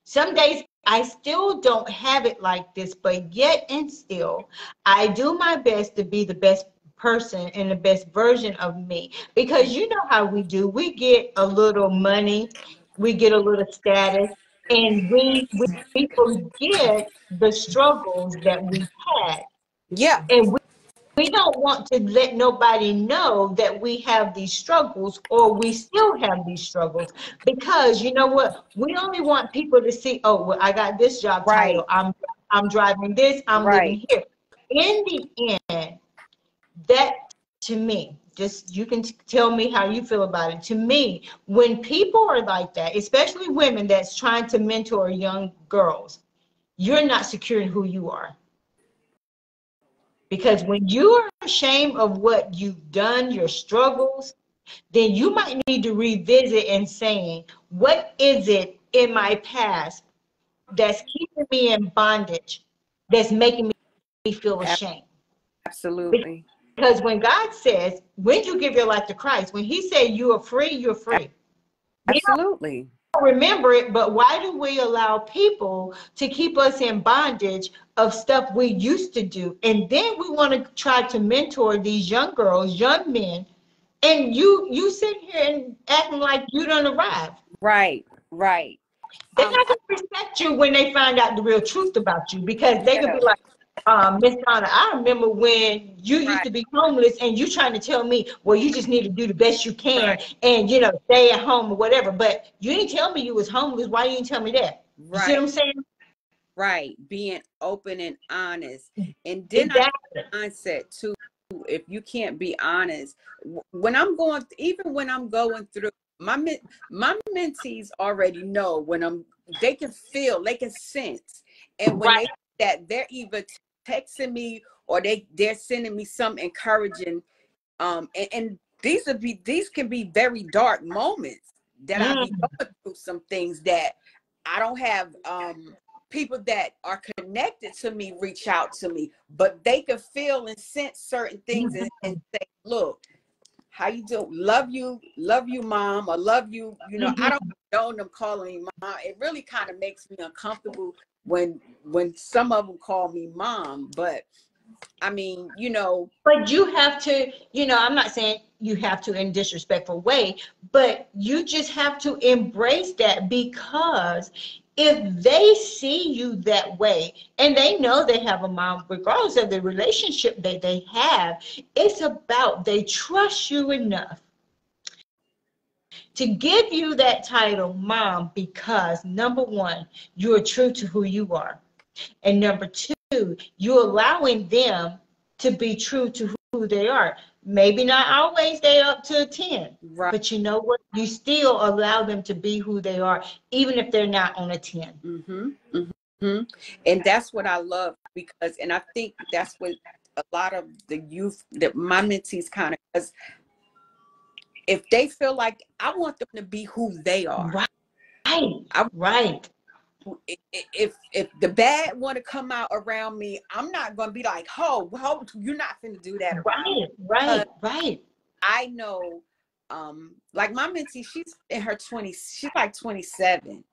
Some days I still don't have it like this, but yet and still, I do my best to be the best person and the best version of me. Because you know how we do. We get a little money, we get a little status, and we forget the struggles that we had. Yeah. And we don't want to let nobody know that we have these struggles, or we still have these struggles, because you know what? We only want people to see, oh, well, I got this job Right, title. I'm driving this. I'm right. living here. In the end, that, to me, just, you can tell me how you feel about it. To me, when people are like that, especially women that's trying to mentor young girls, you're not secure in who you are. Because when you are ashamed of what you've done, your struggles, then you might need to revisit and saying, what is it in my past that's keeping me in bondage, that's making me feel ashamed? Absolutely. Because when God says, when you give your life to Christ, when he said you are free, you're free. We Absolutely. don't remember it, but why do we allow people to keep us in bondage of stuff we used to do? And then we want to try to mentor these young girls, young men, and you sit here and acting like you don't arrive. Right, right. They're not I, going to respect you when they find out the real truth about you, because they could yeah, be like, Miss Donna, I remember when you used right, to be homeless and you trying to tell me, well, you just need to do the best you can right, and, stay at home or whatever. But you didn't tell me you was homeless. Why you didn't tell me that? You see what right, I'm saying? right. Being open and honest. And then I Exactly. mindset too, if you can't be honest, when I'm going, even when I'm going through, my mentees already know when they can feel, they can sense. And when Right. they, that they're either texting me or they're sending me some encouraging, and these can be very dark moments that I be Mm. going through some things that I don't have people that are connected to me reach out to me, but they can feel and sense certain things and say, look, how you do? Love you, mom, or love you, I don't know them calling me mom. It really kind of makes me uncomfortable when some of them call me mom, but I mean, But you have to, I'm not saying you have to in disrespectful way, but you just have to embrace that, because if they see you that way and they know they have a mom, regardless of the relationship that they have, it's about they trust you enough to give you that title mom, because number one, you're true to who you are. And number two, you're allowing them to be true to who they are. Maybe not always they up to a 10, right. but you know what? You still allow them to be who they are, even if they're not on a 10. Mm-hmm, mm-hmm. And that's what I love, because, and I think that's what a lot of the youth, that my mentees kind of, because if they feel like, I want them to be who they are. Right, I, right, if the bad want to come out around me, I'm not going to be like, oh, you're not going to do that around me. right, right, right. I know, like my mentee, she's in her 20s, she's like 27.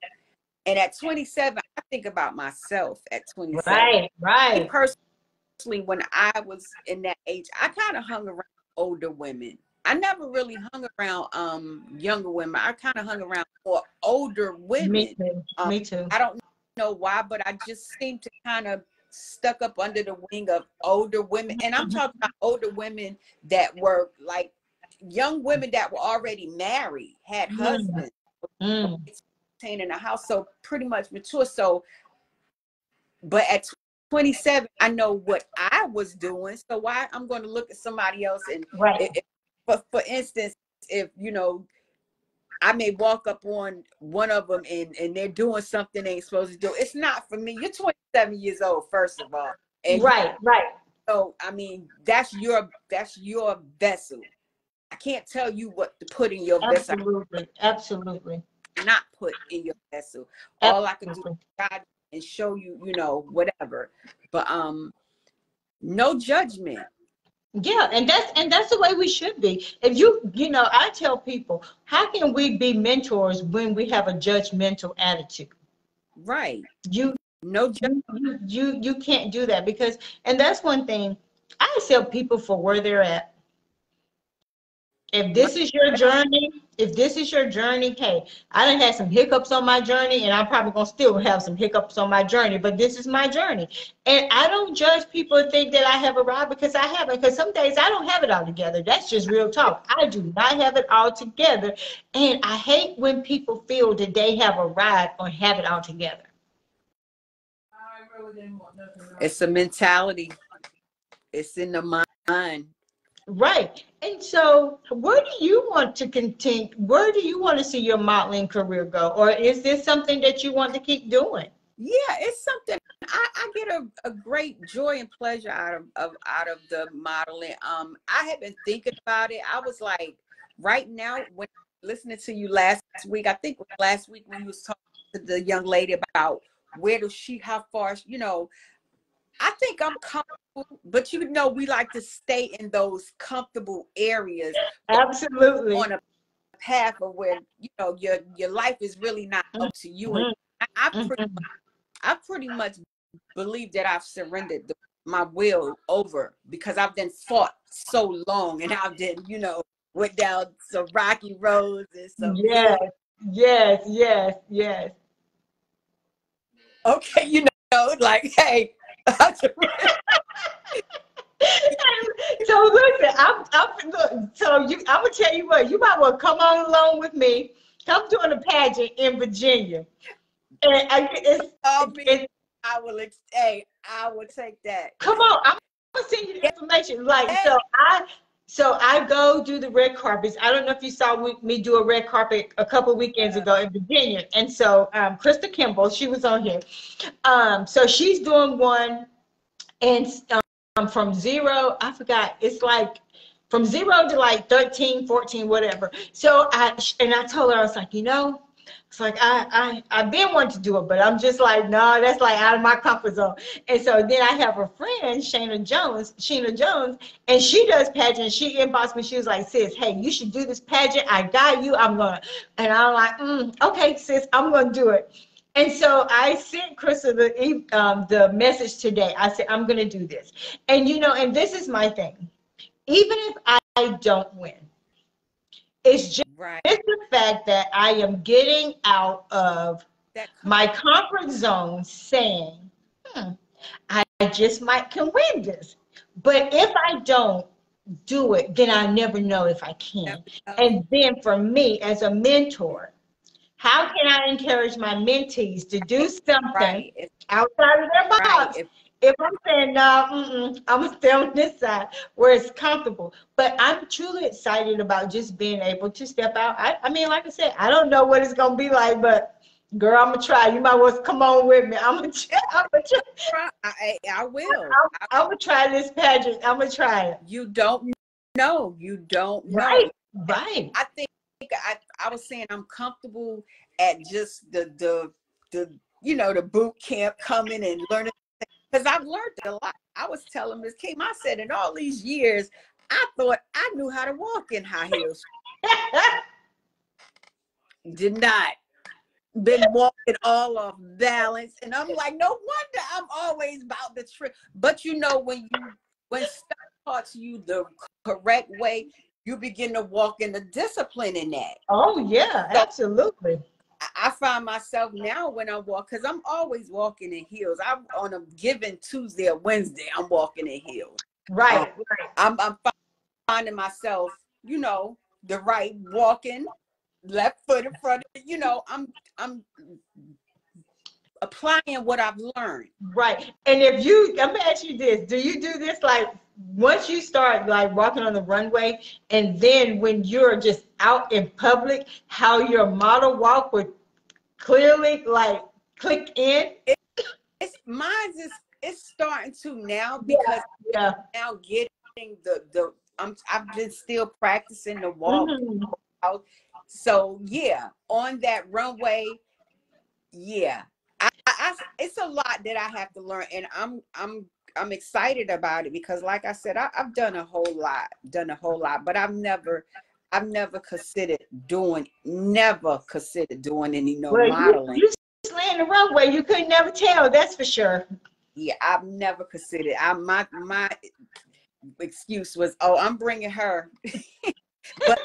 And at 27, I think about myself at 27. Right, Me right. personally, when I was in that age, I kind of hung around older women. I never really hung around younger women. I kind of hung around more older Me women. too. Me too. I don't know why, but I just seem to kind of stuck up under the wing of older women. And I'm talking about older women that were like young women that were already married, had Mm, husbands, mm. maintaining a house, so pretty much mature. So, but at 27, I know what I was doing. So why I'm going to look at somebody else, and Right. for instance, if I may walk up on one of them and they're doing something they ain't supposed to do. It's not for me. You're 27 years old, first of all, and Right, right. I mean, that's your vessel. I can't tell you what to put in your vessel. Absolutely. Absolutely. I cannot put in your vessel. All I can do Absolutely. is guide and show you, whatever. But no judgment. Yeah, and that's the way we should be. If I tell people, how can we be mentors when we have a judgmental attitude? Right. You No judgment. you can't do that, because, and that's one thing, I accept people for where they're at. If this is your journey, hey, I done had some hiccups on my journey, and I'm probably gonna still have some hiccups on my journey, but this is my journey. And I don't judge people who think that I have arrived, because I haven't, because some days I don't have it all together. That's just real talk. I do not have it all together. And I hate when people feel that they have arrived or have it all together. It's a mentality. It's in the mind. Right. And so where do you want to continue? Where do you want to see your modeling career go? Or is this something that you want to keep doing? Yeah, it's something I get a great joy and pleasure out of the modeling. I had been thinking about it. I was like, right now, when listening to you last week, I think last week when you was talking to the young lady about how far, I think I'm comfortable, but we like to stay in those comfortable areas. Absolutely. On a path of where, your life is really not up to you. And I pretty much believe that I've surrendered my will over, because I've been fought so long, and I've been, went down some rocky roads and some yes. Okay, like, hey. So listen, I'm gonna tell you what, you might well come on along with me. Come doing a pageant in Virginia. And I will take that. Come on, I'm gonna send you the information. So I go do the red carpets. I don't know if you saw me do a red carpet a couple weekends ago in Virginia. And so Krista Kimball, she was on here. So she's doing one, and from zero, I forgot, it's like from 0 to like 13, 14, whatever. So I told her, I was like, it's like I've been wanting to do it, but I'm just like, no, that's like out of my comfort zone. And so then I have a friend, Sheena Jones, and she does pageants. She inboxed me. She was like, sis, hey, you should do this pageant. I got you. I'm and I'm like, okay, sis, I'm gonna do it. And so I sent Krista the message today. I said, I'm gonna do this. And and this is my thing. Even if I don't win, it's just the fact that I am getting out of my comfort zone, saying, I just can win this. But if I don't do it, then I never know if I can. And then for me as a mentor, how can I encourage my mentees to do something outside of their box? If I'm saying, no, I'm going to stay on this side where it's comfortable. But I'm truly excited about just being able to step out. I mean, like I said, I don't know what it's going to be like, but girl, I'm going to try. You might want to come on with me. I'm going to try. I will. I'm going to try this pageant. I'm going to try it. You don't know. You don't know. Right. I think I was saying I'm comfortable at just the boot camp, coming and learning, because I've learned a lot. I was telling Miss Kim, I said, in all these years, I thought I knew how to walk in high heels. Did not. Been walking all off balance, and I'm like, no wonder I'm always about the trip. But when stuff taught you the correct way, you begin to walk in the discipline in that. Oh yeah, absolutely. I find myself now when I walk, because I'm always walking in heels. I'm on a given Tuesday or Wednesday, I'm walking in heels. Right. I'm finding myself, the right walking, left foot in front of it. I'm applying what I've learned. Right. And let me ask you this, do you do this like once you start like walking on the runway, and then when you're just out in public, how your model walk would clearly like click in? It's starting to now, because I'm now getting I've been still practicing the walk. So on that runway, it's a lot that I have to learn, and I'm excited about it, because like I said, I've done a whole lot, but I've never considered doing any modeling. You slaying the runway, you could never tell, that's for sure. Yeah, I've never considered. My excuse was, oh, I'm bringing her. But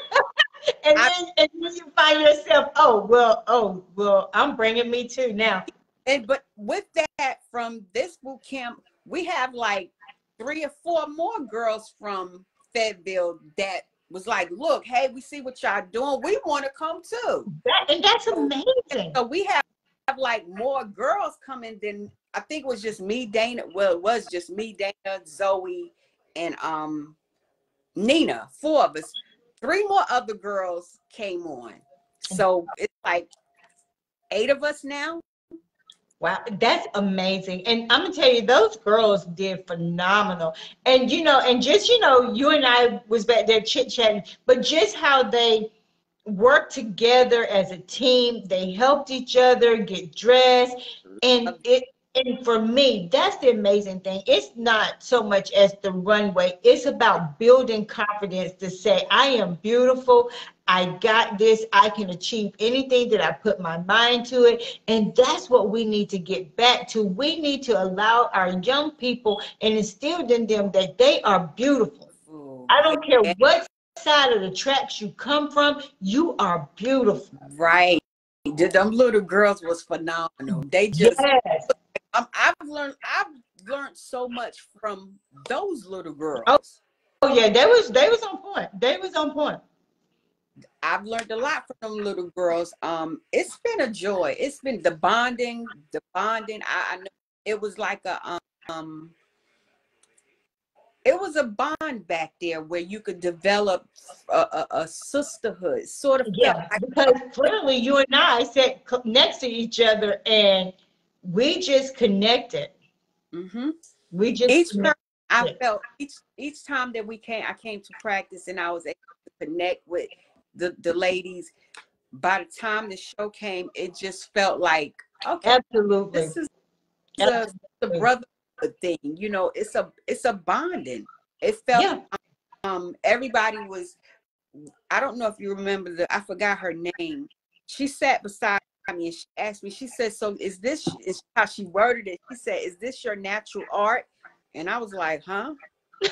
And then you find yourself, oh well, I'm bringing me too now. but with that, from this boot camp, we have like 3 or 4 more girls from Fayetteville that was like, look, hey, we see what y'all doing. We want to come too. And that's So, amazing. so we have like more girls coming than, I think it was just me, Dana. Well, it was just me, Dana, Zoe, and Nina. 4 of us. 3 more other girls came on. So it's like 8 of us now. Wow, that's amazing. And I'm gonna tell you, those girls did phenomenal. And and just you and I was back there chit-chatting, but just how they worked together as a team, they helped each other get dressed, and for me, that's the amazing thing. It's not so much as the runway, it's about building confidence to say, I am beautiful, I got this, I can achieve anything that I put my mind to it. And that's what we need to get back to. We need to allow our young people and instill in them that they are beautiful. I don't care what side of the tracks you come from, you are beautiful. Right. Them little girls was phenomenal. They just, yes. I've learned so much from those little girls. Oh yeah, they was on point. They was on point. I've learned a lot from them little girls. It's been a joy. It's been the bonding. I know it was like it was a bond back there where you could develop a sisterhood, sort of. Yeah, because clearly you and I sat next to each other and we just connected. Mm-hmm. We just each time I felt each time that I came to practice and I was able to connect with the ladies. By the time the show came, it just felt like, okay, absolutely, this is the brotherhood thing. It's a bonding. It felt everybody was. I don't know if you remember I forgot her name. She sat beside me and she asked me, she said, so is how she worded it. She said, is this your natural art? And I was like, huh? She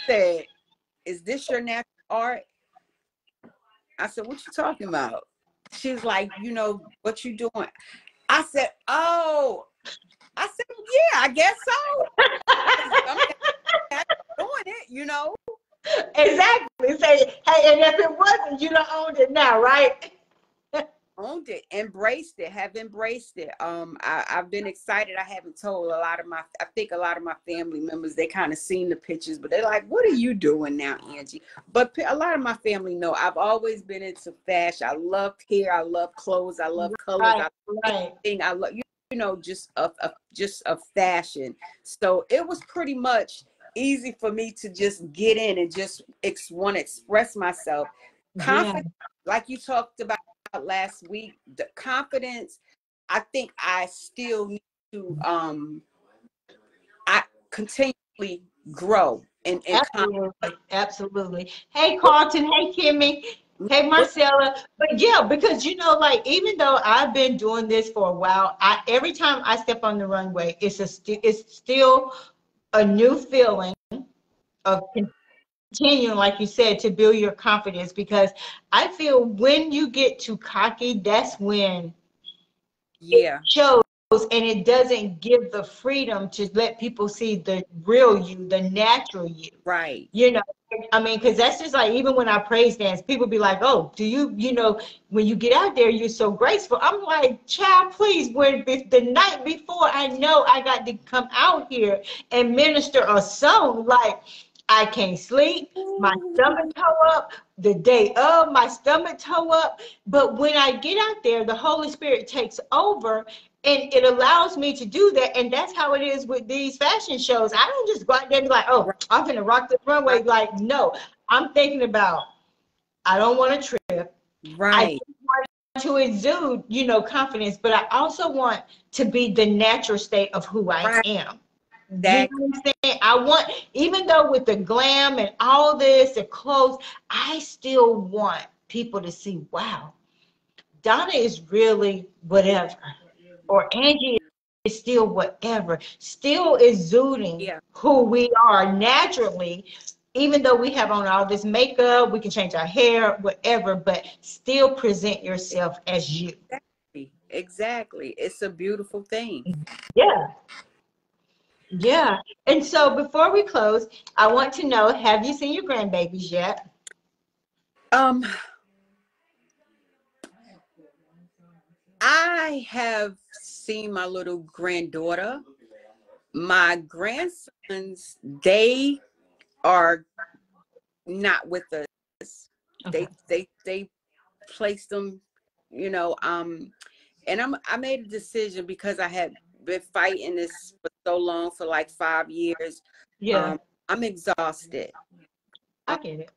said, is this your natural art? I said, what you talking about? She's like, what you doing? I said, oh. I said, yeah, I guess so. I'm doing it, Exactly. Say, hey, and if it wasn't, you don't own it now, right? Owned it, embraced it, have embraced it. I've been excited. I haven't told I think a lot of my family members, they kind of seen the pictures, but they're like, what are you doing now, Angie? But a lot of my family know I've always been into fashion. I love hair, I love clothes, I love colors, I love everything. I love, just a fashion. So it was pretty much easy for me to just get in and just want to express myself. Confident, like you talked about last week, the confidence, I think I still need to I continually grow and absolutely. Hey Carlton, hey Kimmy, hey Marcella. But yeah, because like, even though I've been doing this for a while, every time I step on the runway, it's still a new feeling of continuing, like you said, to build your confidence, because I feel when you get too cocky, that's when it shows, and it doesn't give the freedom to let people see the real you, the natural you. Right. I mean, because that's just like, even when I praise dance, people be like, oh, do you, when you get out there, you're so graceful. I'm like, child, please, when the night before, I know I got to come out here and minister a song. Like, I can't sleep, my stomach toe up, the day of, my stomach toe up. But when I get out there, the Holy Spirit takes over, and it allows me to do that. And that's how it is with these fashion shows. I don't just go out there and be like, oh, I'm going to rock the runway. Like, no, I'm thinking about, I don't want to trip. Right. I want to exude, confidence, but I also want to be the natural state of who I am. That, you know what I'm saying? I want, even though with the glam and all this, the clothes, I still want people to see, wow, Donna is really whatever. Or Angie is still whatever, still exuding who we are naturally, even though we have on all this makeup, we can change our hair, whatever, but still present yourself as you. Exactly. It's a beautiful thing. Yeah. Yeah. And so before we close, I want to know, have you seen your grandbabies yet? Um, I have seen my little granddaughter. My grandsons, they are not with us. Okay. They placed them, you know, and I made a decision because I had been fighting this for so long, for like 5 years. Yeah. I'm exhausted. I get it.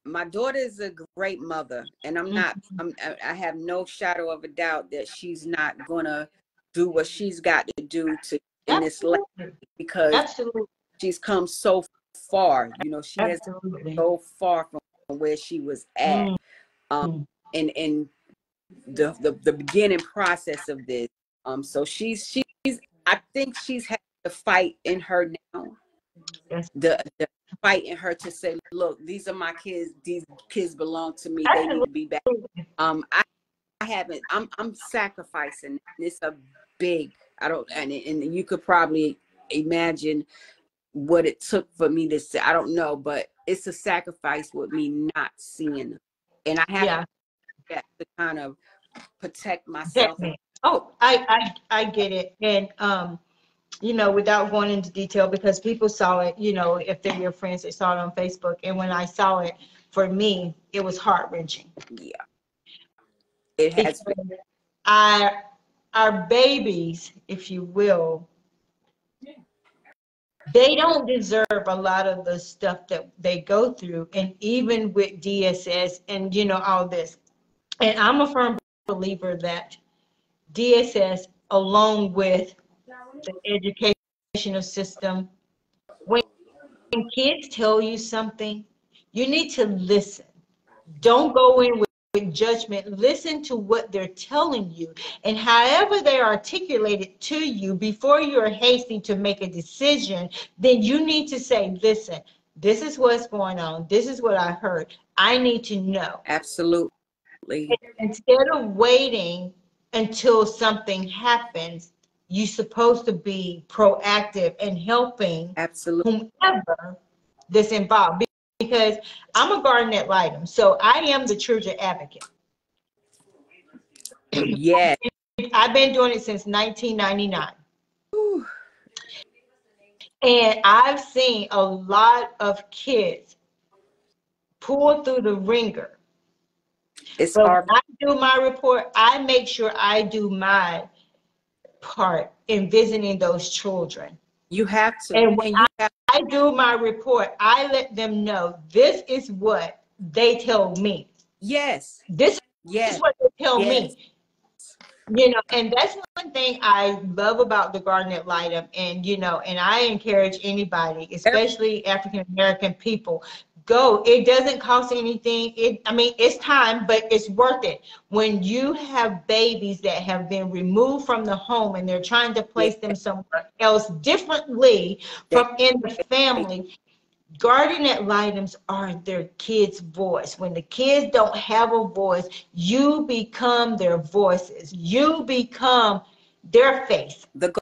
My daughter is a great mother, and I have no shadow of a doubt that she's not gonna do what she's got to do to in this life, Absolutely. because Absolutely. she's come so far. You know, she has Absolutely. so far from where she was at. Mm. In the beginning process of this. So she's I think she's had the fight in her now. Yes. The fight in her to say, look, these are my kids. These kids belong to me. They need to be back. I haven't. I'm sacrificing. It's a big. I don't. And you could probably imagine what it took for me to say. I don't know, but it's a sacrifice with me not seeing them, and I have to kind of protect myself. Definitely. Oh, I get it. And you know, without going into detail, because people saw it, you know, if they're your friends, they saw it on Facebook. And when I saw it, for me, it was heart-wrenching. Yeah, it has Because our babies, if you will, they don't deserve a lot of the stuff that they go through. And even with DSS and, you know, all this. And I'm a firm believer that DSS, along with the educational system, when kids tell you something, you need to listen. Don't go in with judgment. Listen to what they're telling you, and however they articulate it to you, before you're hasty to make a decision, then you need to say, listen, this is what's going on. This is what I heard. I need to know. absolutely. Instead of waiting until something happens, you're supposed to be proactive and helping Absolutely. whomever that's involved. Because I'm a garden ad litem, so I am the children advocate. Yeah. I've been doing it since 1999. And I've seen a lot of kids pull through the ringer. It's But hard. when I do my report, I make sure I do my part in visiting those children. You have to. And when And you have, I do my report, I let them know this is what they tell me. yes. This Yes. is what they tell Yes. me. You know, and that's one thing I love about the Garden ad litem. And, you know, and I encourage anybody, especially African American people, go. It doesn't cost anything. I mean, it's time, but it's worth it. When you have babies that have been removed from the home and they're trying to place them somewhere else differently from in the family, Garden ad litems are their kids' voice. When the kids don't have a voice, you become their voices. You become their face. The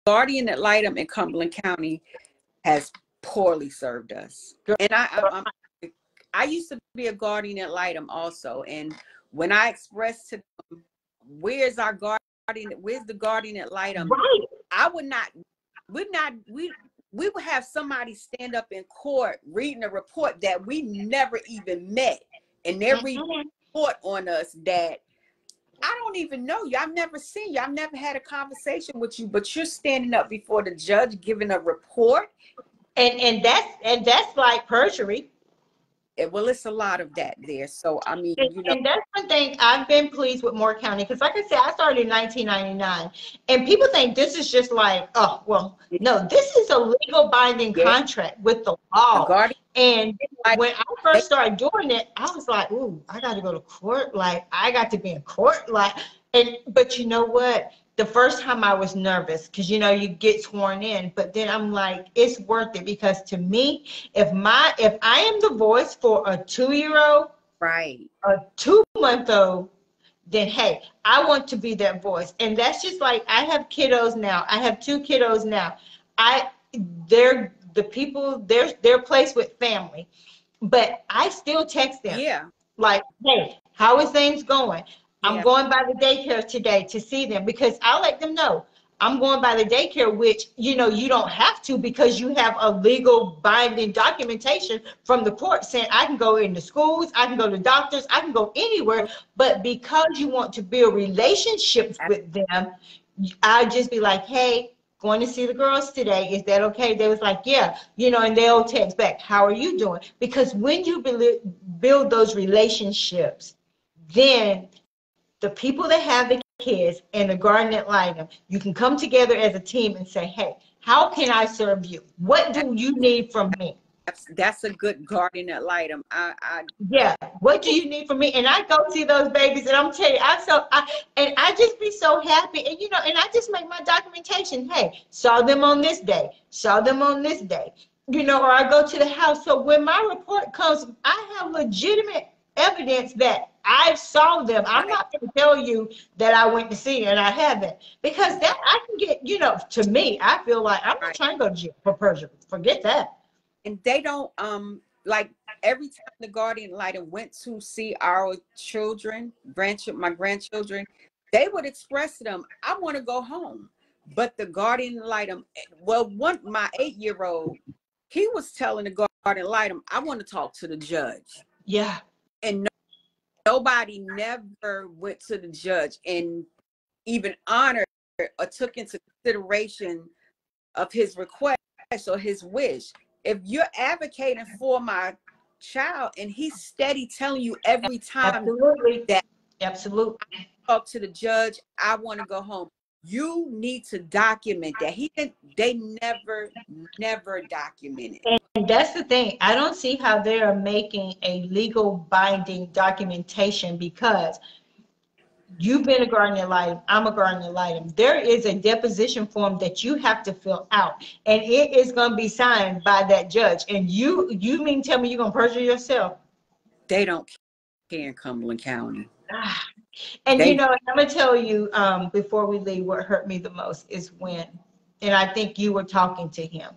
guardian ad litem in Cumberland County has poorly served us. And I used to be a guardian ad litem also. And when I expressed to them, where's our guardian? Where's the guardian ad litem? Right. I would not. We would have somebody stand up in court reading a report that we never even met, and they're reading a report on us that I don't even know you. I've never seen you. I've never had a conversation with you, but you're standing up before the judge giving a report. And that's like perjury. Well, it's a lot of that there. So I mean, you know, And that's one thing I've been pleased with Moore County, because like I said, I started in 1999, and people think this is just like, oh, well, no, this is a legal binding contract with the law. guardian, and when I first started doing it, I was like, ooh, I got to go to court. Like, I got to be in court. Like, but you know what? the first time I was nervous because, you know, you get sworn in, but then I'm like, it's worth it, because to me, if I am the voice for a 2-year-old, Right. a 2-month-old, then hey, I want to be that voice. And that's just like, I have kiddos now. I have 2 kiddos now. They're the people, they're placed with family, but I still text them. Yeah. Like, hey, how is things going? I'm Yeah. going by the daycare today to see them, because I'll let them know I'm going by the daycare, which, you know, you don't have to, because you have a legal binding documentation from the court saying I can go into schools, I can go to doctors, I can go anywhere. But because you want to build relationships with them, I'll just be like, hey, going to see the girls today. Is that okay? They was like, yeah, you know, and they'll text back, how are you doing? Because when you build those relationships, then the people that have the kids and the guardian ad litem, you can come together as a team and say, hey, how can I serve you? What do you need from me? That's a good guardian ad litem. Yeah, what do you need from me? And I go see those babies, and I'm telling you, I just be so happy. And, you know, and I just make my documentation. Hey, saw them on this day, saw them on this day, you know, or I go to the house. So when my report comes, I have legitimate evidence that I saw them. I'm not going to tell you that I went to see, and I haven't, because that I can get, you know, to me, I feel like I'm not trying to go to jail for perjury. Forget that. And they don't, like, every time the guardian ad litem went to see our children, my grandchildren, they would express to them, I want to go home. But the guardian ad litem, well, my 8-year-old, he was telling the guardian ad litem, I want to talk to the judge. Yeah. And nobody never went to the judge and even honored or took into consideration of his request or his wish. If you're advocating for my child and he's steady telling you every time Absolutely. that Absolutely, I talk to the judge, I want to go home, you need to document that. They never documented. and that's the thing. I don't see how they are making a legal binding documentation, because you've been a guardian ad litem, I'm a guardian ad litem. There is a deposition form that you have to fill out, and it is going to be signed by that judge. And you mean tell me you're going to perjure yourself? They don't care in Cumberland County. And you know, I'm going to tell you, before we leave, what hurt me the most is when, and I think you were talking to him.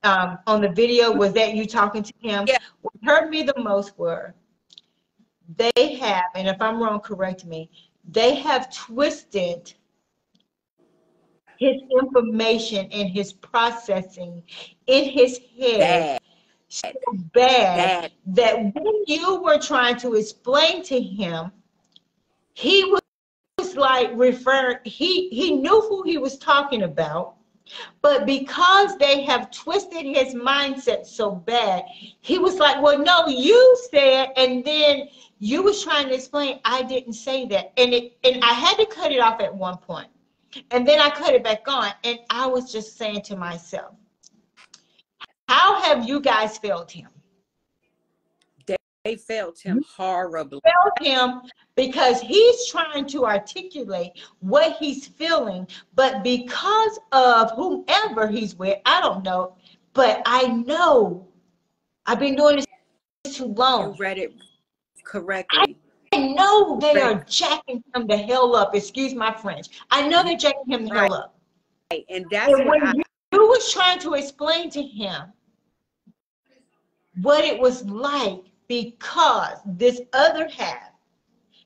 On the video, was that you talking to him? Yeah. What hurt me the most were, they have, and if I'm wrong, correct me, they have twisted his information and his processing in his head so bad that when you were trying to explain to him, he was like referring, he knew who he was talking about, but because they have twisted his mindset so bad, he was like, well, no, you said, and then you was trying to explain, I didn't say that. And I had to cut it off at one point. And then I cut it back on, and I was just saying to myself, how have you guys failed him? They failed him horribly. Failed him because he's trying to articulate what he's feeling, but because of whomever he's with, I don't know, but I know I've been doing this too long. You read it correctly. I know they are jacking him the hell up. Excuse my French. I know they're jacking him the hell up. And that's and what when you was trying to explain to him what it was like, because this other half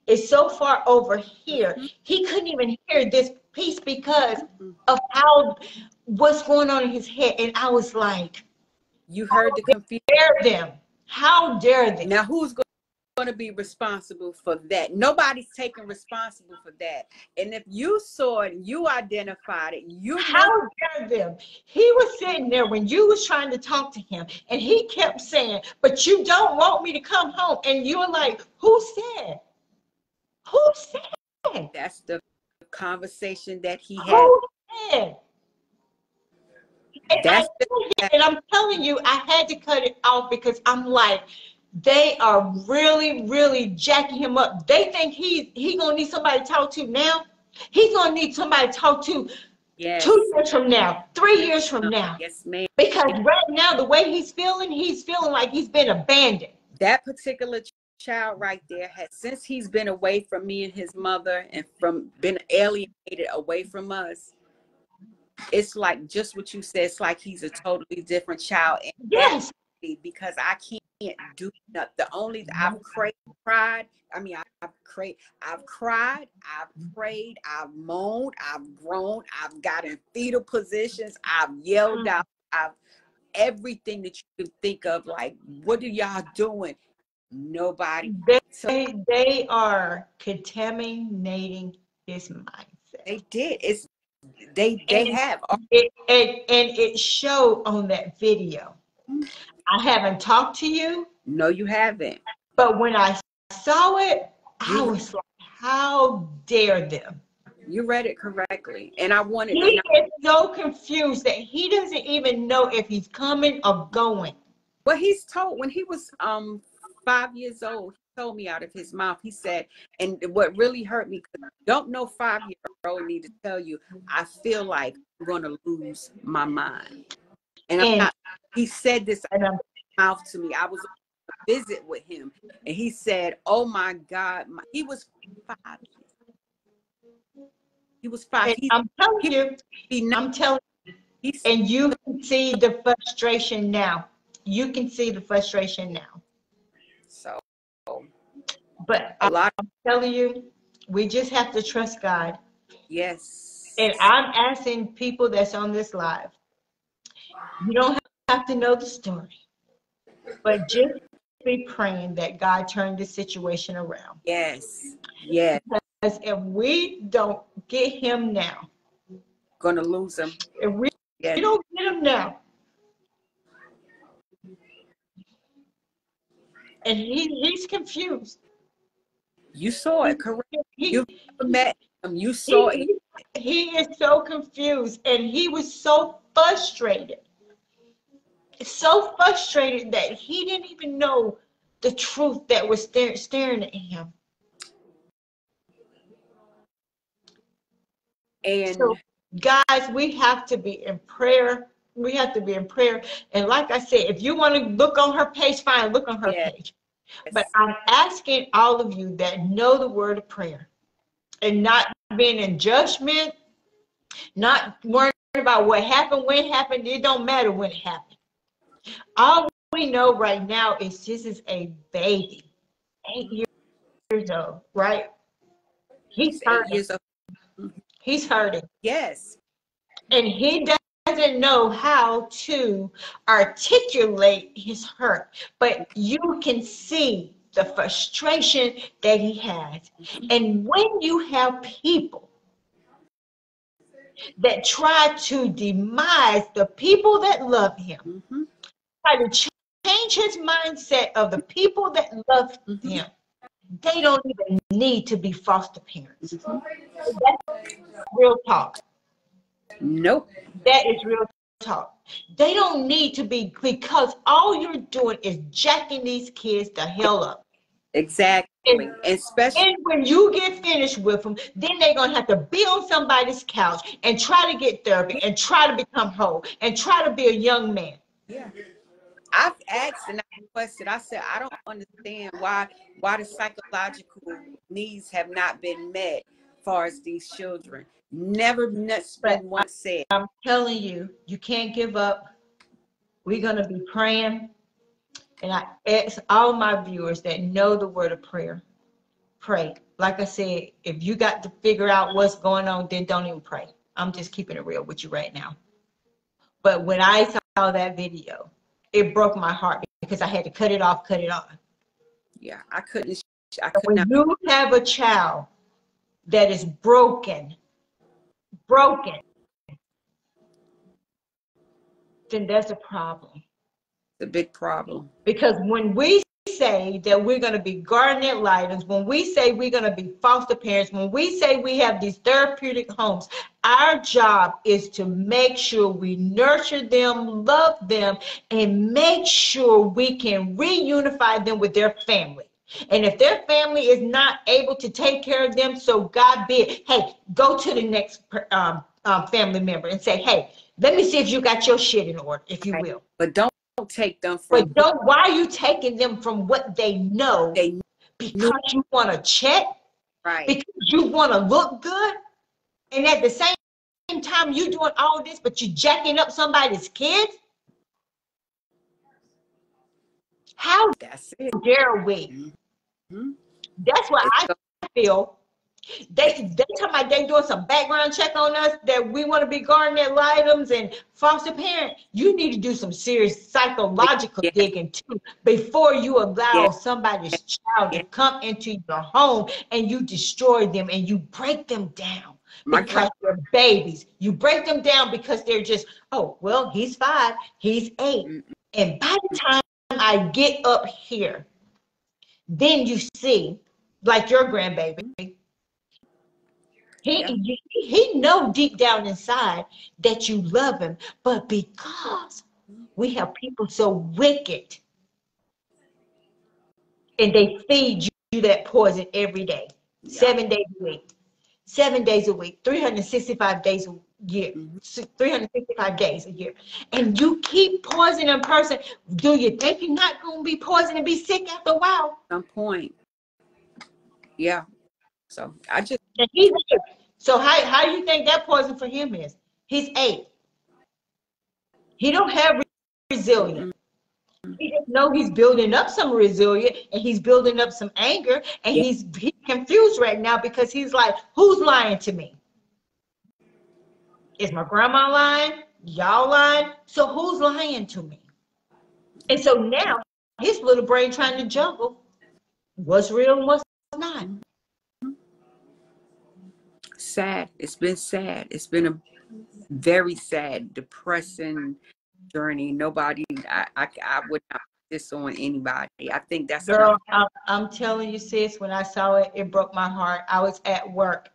is so far over here, he couldn't even hear this piece because of what's going on in his head. And I was like, you heard the confusion. How dare them? How dare they? Now who's going to be responsible for that? Nobody's taking responsible for that. And if you saw it and you identified it, how dare them? He was sitting there when you was trying to talk to him, and he kept saying, but you don't want me to come home. And you were like, who said? Who said? That's the conversation that he had. Who said? And I'm telling you, I had to cut it off because I'm like, they are really, really jacking him up. They think he gonna need somebody to talk to now. He's going to need somebody to talk to Yes. 2 years from now, 3 years from now. Yes, ma'am. Because right now, the way he's feeling like he's been abandoned. That particular child right there has, since he's been away from me and his mother and from been alienated away from us, it's like just what you said. It's like he's a totally different child. And yes, because I can't do nothing. The only I've cried. I mean, I've cried, I've prayed, I've moaned, I've groaned, I've got in fetal positions, I've yelled out, I've everything that you can think of. Like, what are y'all doing? Nobody. They are contaminating his mindset. They did. They have. It showed on that video. I haven't talked to you. No, you haven't. But when I saw it, I was like, how dare them? You read it correctly. And I wanted He is so confused that he doesn't even know if he's coming or going. Well, he's told when he was 5 years old, he told me out of his mouth, he said, and what really hurt me, because don't know 5-year-old need to tell you, I feel like I'm going to lose my mind. And I'm not, he said this out of his mouth to me. I was on a visit with him, and he said, oh my God, he was 5 years. He was 5. I'm telling you, and you can see the frustration now. You can see the frustration now. So, but I'm telling you, we just have to trust God. Yes. And I'm asking people that's on this live, you don't have to know the story, but just be praying that God turn this situation around. Yes. Yes. Because if we don't get him now, gonna lose him. If we don't get him now, and he's confused. You saw it, correct? You met him. You saw it. He is so confused, and he was so frustrated. So frustrated that he didn't even know the truth that was staring at him. And so, guys, we have to be in prayer. We have to be in prayer. And like I said, if you want to look on her page, fine, look on her page. But I'm asking all of you that know the word of prayer and not being in judgment, not worrying about what happened, when it happened. It don't matter when it happened. All we know right now is this is a baby, 8 years old, right? He's hurting. 8 years old. He's hurting. Yes. And he doesn't know how to articulate his hurt, but you can see the frustration that he has. And when you have people that try to demise the people that love him, try to change his mindset of the people that love him, they don't even need to be foster parents. That's real talk. Nope. That is real talk. They don't need to be, because all you're doing is jacking these kids the hell up. Exactly. And especially when you get finished with them, then they're going to have to be on somebody's couch and try to get therapy and try to become whole and try to be a young man. Yeah. I've asked and I requested, I said, I don't understand why the psychological needs have not been met as far as these children. Never been once said. I'm telling you, you can't give up. We're going to be praying. And I ask all my viewers that know the word of prayer, pray. Like I said, if you got to figure out what's going on, then don't even pray. I'm just keeping it real with you right now. But when I saw that video, it broke my heart because I had to cut it off, cut it on. Yeah, I couldn't. When you have a child that is broken, then that's a problem. It's a big problem. Because when we say that we're going to be guardian ad litem, when we say we're going to be foster parents, when we say we have these therapeutic homes, our job is to make sure we nurture them, love them, and make sure we can reunify them with their family. And if their family is not able to take care of them, so God bid, hey, go to the next family member and say, hey, let me see if you got your shit in order, if you Right. will. But don't take them from But don't, why are you taking them from what they know? they Because you want to check, right. because you want to look good, and at the same time you doing all this, but you jacking up somebody's kids? How That's it. dare we? Mm-hmm. That's what It's I feel. They talking about they doing some background check on us that we want to be guardian items and foster parent. You need to do some serious psychological yeah, digging too before you yeah, allow somebody's child to yeah. come into your home and you destroy them and you break them down My because God, they're babies. You break them down because they're just, oh, well, he's 5, he's 8. And by the time I get up here, then you see, like your grandbaby, yeah, he know deep down inside that you love him, but because we have people so wicked and they feed you that poison every day, yeah. 7 days a week, 7 days a week, 365 days a year, Mm-hmm. 365 days a year, and you keep poisoning a person. Do you think you're not going to be poisoned and be sick after a while? Some point. Yeah. So I just And he's 8. So how do you think that poison for him is? He's 8. He don't have resilience. mm-mm. He just know he's building up some resilience and he's building up some anger and Yeah. he's confused right now because he's like, who's lying to me? Is my grandma lying? Y'all lying? So who's lying to me? And so now his little brain trying to juggle what's real and what's not. Sad. It's been sad. It's been a very sad, depressing journey. Nobody, I would not put this on anybody. I think that's Girl, I'm telling you, sis, when I saw it, it broke my heart. I was at work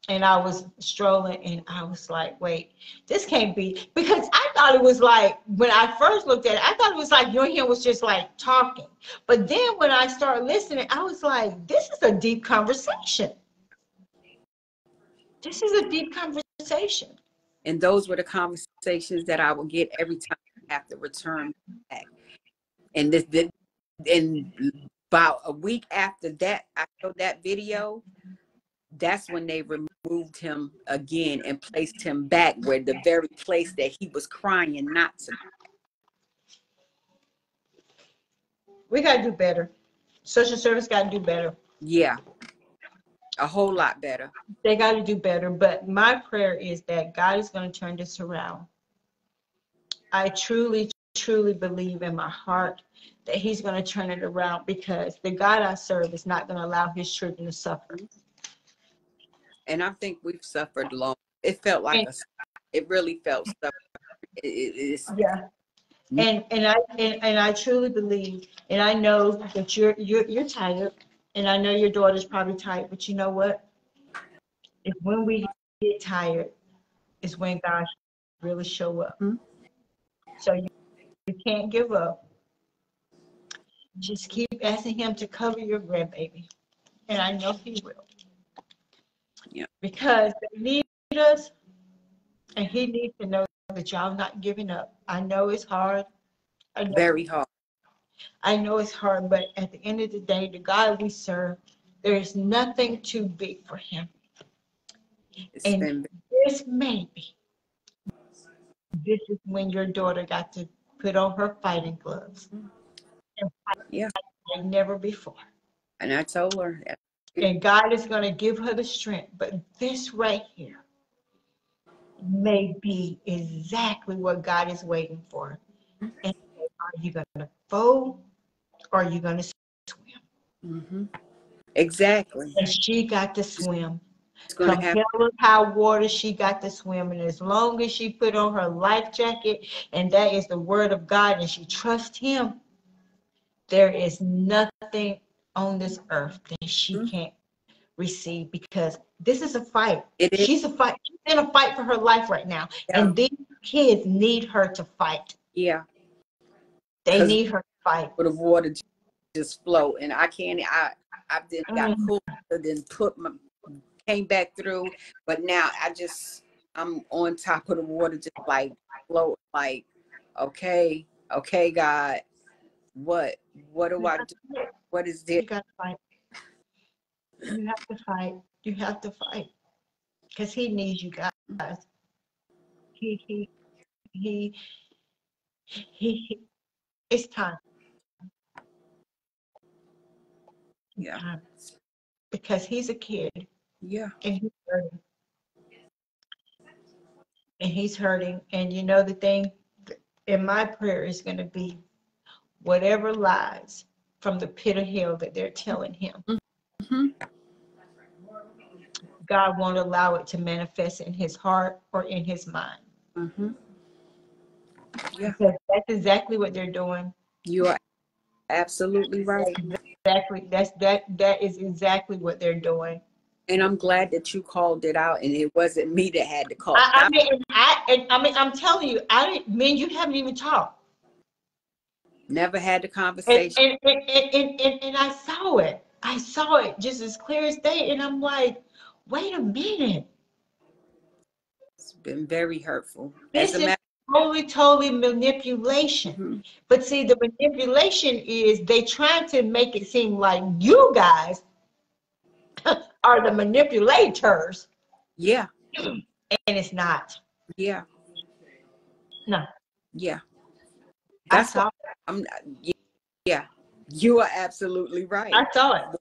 and I was strolling and I was like, wait, this can't be, because I thought it was like, when I first looked at it, I thought it was like you and him was just like talking. But then when I started listening, I was like, this is a deep conversation. This is a deep conversation. and those were the conversations that I would get every time I have to return back. And and about a week after that, I showed that video. That's when they removed him again and placed him back where the very place that he was crying not to. We got to do better. Social service got to do better. Yeah, a whole lot better. They got to do better. But my prayer is that God is going to turn this around. I truly, truly believe in my heart that he's going to turn it around because the God I serve is not going to allow his children to suffer. And I think we've suffered long. It felt like it really felt suffering. It's Yeah. And I truly believe, and I know that you're tired, and I know your daughter's probably tired, but you know what? If when we get tired is when God really show up. Mhm. So you can't give up. Just keep asking him to cover your grandbaby. And I know he will. Yeah. Because they need us, and he needs to know that y'all not giving up. I know it's hard. Very hard. I know it's hard, but at the end of the day, the God we serve, there is nothing too big for him. It's And been this this is when your daughter got to put on her fighting gloves and fight yeah. like never before. And I told her, And God is going to give her the strength. But this right here may be exactly what God is waiting for. And are you going to fold or are you going to swim? mm-hmm. Exactly. And she got to swim. It's going to Come happen. hell or high water, she got to swim. And as long as she put on her life jacket, and that is the word of God, and she trusts him, there is nothing on this earth that she can't receive, because this is a fight. It is. She's in a fight for her life right now. Yeah. And these kids need her to fight. Yeah. They need her to fight. For the water. just flow. And I can't, I then got cool, then came back through. But now I'm on top of the water, just like float, like, okay, God, what do I do? What is this? You got to fight. You have to fight. You have to fight. Because he needs you guys. He, it's time. Yeah. Time. Because he's a kid. Yeah. And he's hurting. And he's hurting. And you know the thing, in my prayer is going to be whatever lies from the pit of hell that they're telling him. Mm-hmm. God won't allow it to manifest in his heart or in his mind. Mm-hmm. Yeah. Because that's exactly what they're doing. You are absolutely right. Exactly. That is exactly what they're doing. And I'm glad that you called it out, and it wasn't me that had to call. I mean, I'm telling you, you haven't even talked. Never had the conversation. And I saw it. I saw it just as clear as day. And I'm like, wait a minute. It's been very hurtful. This is totally manipulation. Mm-hmm. But see, the manipulation is they trying to make it seem like you guys are the manipulators. Yeah. And it's not. Yeah. No. Yeah. That's all. Yeah. You are absolutely right. I saw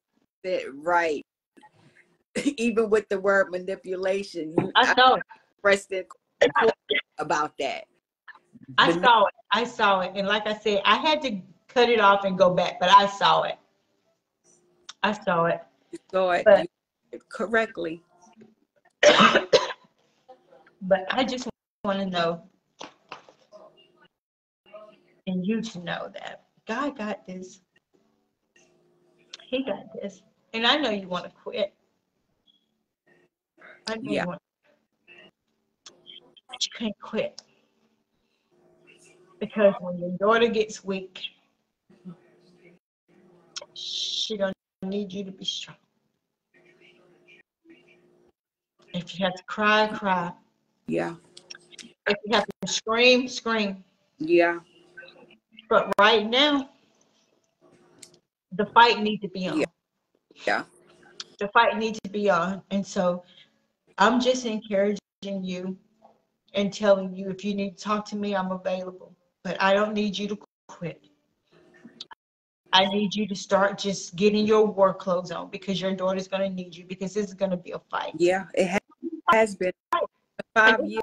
it. Right. Even with the word manipulation, I saw it. Expressed it about that. I saw it. And like I said, I had to cut it off and go back, but I saw it. I saw it. You saw it But, correctly. But I just want to know, and you to know, that God got this. He got this. And I know you want to quit. I know you want to, but you can't quit. Because when your daughter gets weak, she's going to need you to be strong. If you have to cry, cry. Yeah. If you have to scream, scream. Yeah. But right now, the fight needs to be on. Yeah. The fight needs to be on. And so I'm just encouraging you and telling you, if you need to talk to me, I'm available. But I don't need you to quit. I need you to start just getting your work clothes on, because your daughter's going to need you, because this is going to be a fight. Yeah, it has been 5 years.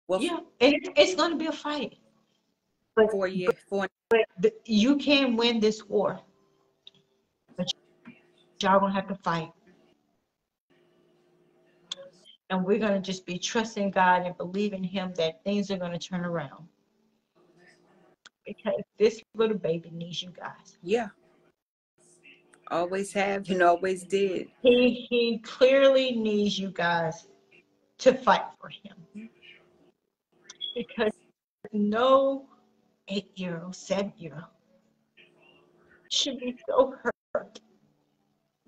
Well, yeah, and it's going to be a fight. But, 4 years. but you can win this war. But y'all going to have to fight. And we're going to just be trusting God and believing him that things are going to turn around. Because this little baby needs you guys. Yeah. Always have and always did. He clearly needs you guys to fight for him. Because no 8-year-old, 7-year-old should be so hurt.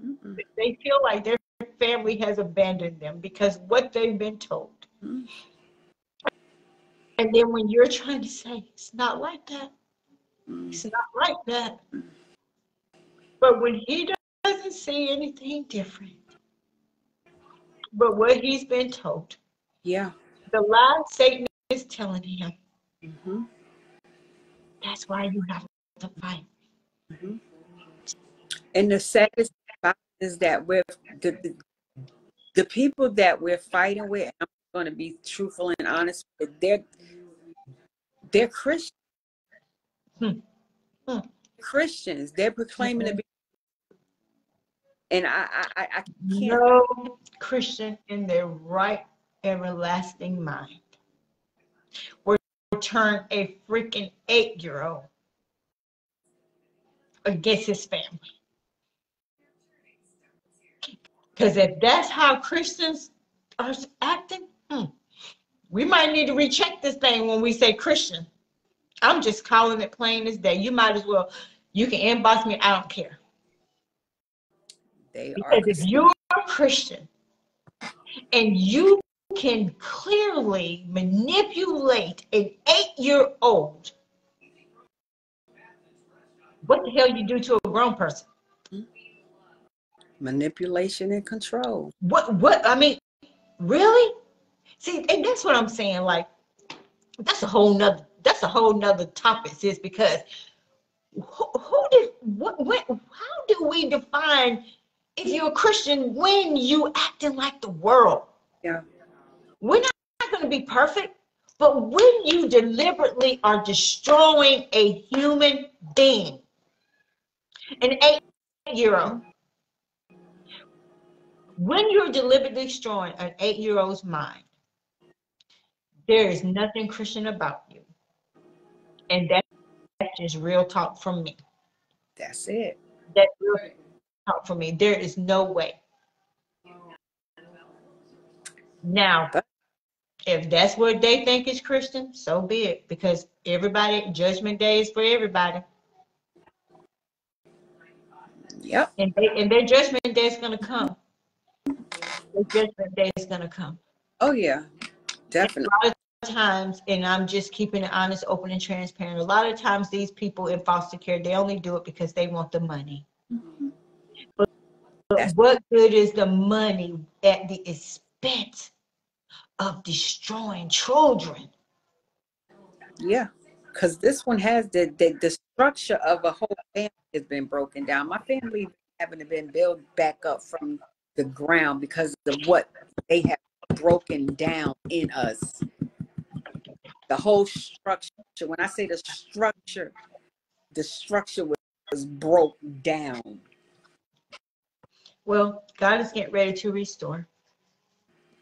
Mm-mm. They feel like their family has abandoned them because what they've been told. Mm-hmm. And then when you're trying to say, it's not like that. It's not like that. But when he doesn't see anything different, but what he's been told. Yeah. The lie Satan is telling him. Mm-hmm. That's why you have to fight. Mm-hmm. And the saddest part is that with the people that we're fighting with, I'm going to be truthful and honest, they're Christians. Christians. They're proclaiming to be. And I can't. No Christian in their right everlasting mind will turn a freaking 8-year-old against his family. Because if that's how Christians are acting, we might need to recheck this thing when we say Christian. I'm just calling it plain as day. You might as well, You can inbox me. I don't care. They are Because if you're a Christian and you can clearly manipulate an 8-year-old, what the hell you do to a grown person? manipulation and control. What, I mean, really? See, and that's what I'm saying. Like, that's a whole nother topic, sis, because who did what how do we define if you're a Christian when you acting like the world? Yeah. We're not going to be perfect, but when you deliberately are destroying a human being, an 8-year-old, when you're deliberately destroying an 8-year-old's mind, there is nothing Christian about you. And that's just real talk from me. That's it. That's real talk from me. There is no way. Now, But if that's what they think is Christian, so be it. Because everybody, judgment day is for everybody. yep. And their judgment day is going to come. Their judgment day is going to come. Oh yeah. And Definitely. a lot of times, and I'm just keeping it honest, open, and transparent. A lot of times, these people in foster care, they only do it because they want the money. But what good is the money at the expense of destroying children? Yeah. Because this one has the structure of a whole family has been broken down. My family haven't been built back up from the ground because of what they have broken down in us. The whole structure. When I say the structure was broke down. Well, God is getting ready to restore.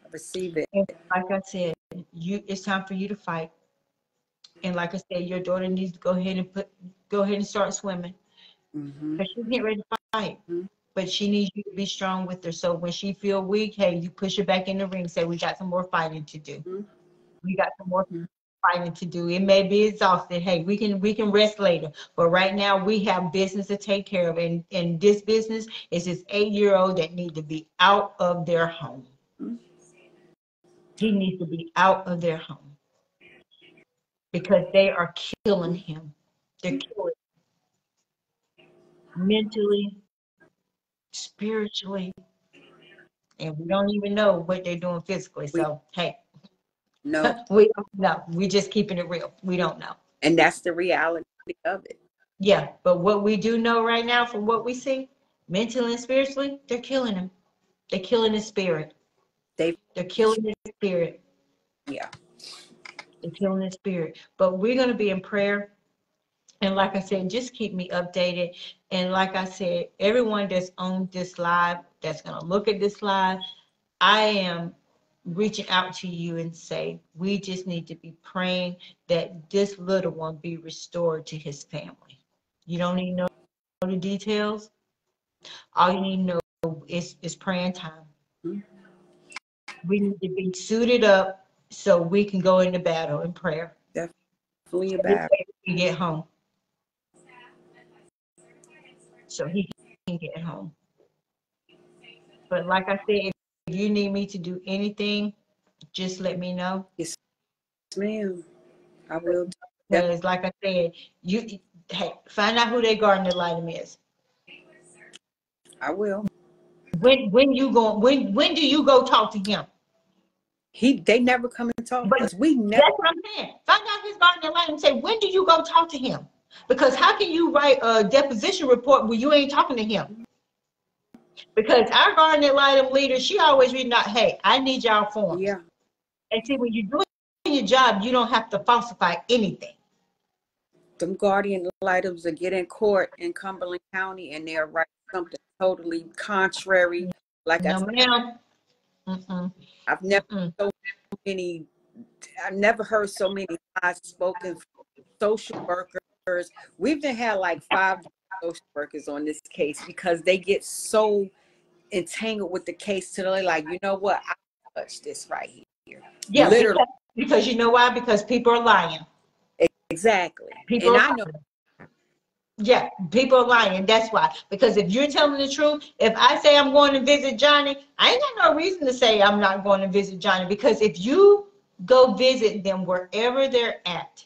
I receive it. And like I said, it's time for you to fight. And like I said, your daughter needs to go ahead and start swimming. Mm-hmm. Because she's getting ready to fight. Mm-hmm. But she needs you to be strong with her. So when she feel weak, hey, you push her back in the ring. Say, we got some more fighting to do. Mm-hmm. We got some more fighting to do. It may be exhausted. Hey, we can rest later. But right now we have business to take care of. And this business is this 8-year-old that needs to be out of their home. Mm-hmm. He needs to be out of their home. Because they are killing him. They're killing him mentally, spiritually, and we don't even know what they're doing physically. So, hey, No. we don't know. We're just keeping it real. We don't know. And that's the reality of it. Yeah, but what we do know right now from what we see, mentally and spiritually, they're killing him. They're killing his spirit. They're killing his spirit. Yeah. They're killing his spirit. But we're going to be in prayer. And like I said, just keep me updated. And like I said, everyone that's on this live, that's going to look at this live, I am reaching out to you and say, we just need to be praying that this little one be restored to his family. You don't need to know the details. All you need to know is praying time. Mm-hmm. We need to be suited up so we can go into battle in prayer. Definitely a battle. We get home. So he can get home. But like I said, if you need me to do anything, just let me know. Yes, ma'am. I will. Because like I said, hey, find out who their garden litem is. I will. When do you go talk to him? They never come and talk But to us. We never. that's what I'm saying. Find out his garden litem and say, when do you go talk to him? Because how can you write a deposition report when you ain't talking to him? Because our garden litem leader, she always reading out, hey, I need y'all forms. Yeah. And see, when you're doing your job, you don't have to falsify anything. Them guardian items that get in court in Cumberland County and they're writing something totally contrary. Like No, I said, I've never heard so many lies spoken from social workers. We've had like 5 social workers on this case because they get so entangled with the case till they're like, you know what, I touched this right here. Yeah, literally. Because you know why? Because people are lying. Exactly. People And are I know lying. Yeah, people are lying, and that's why. Because if you're telling the truth, if I say I'm going to visit Johnny, I ain't got no reason to say I'm not going to visit Johnny. Because if you go visit them wherever they're at,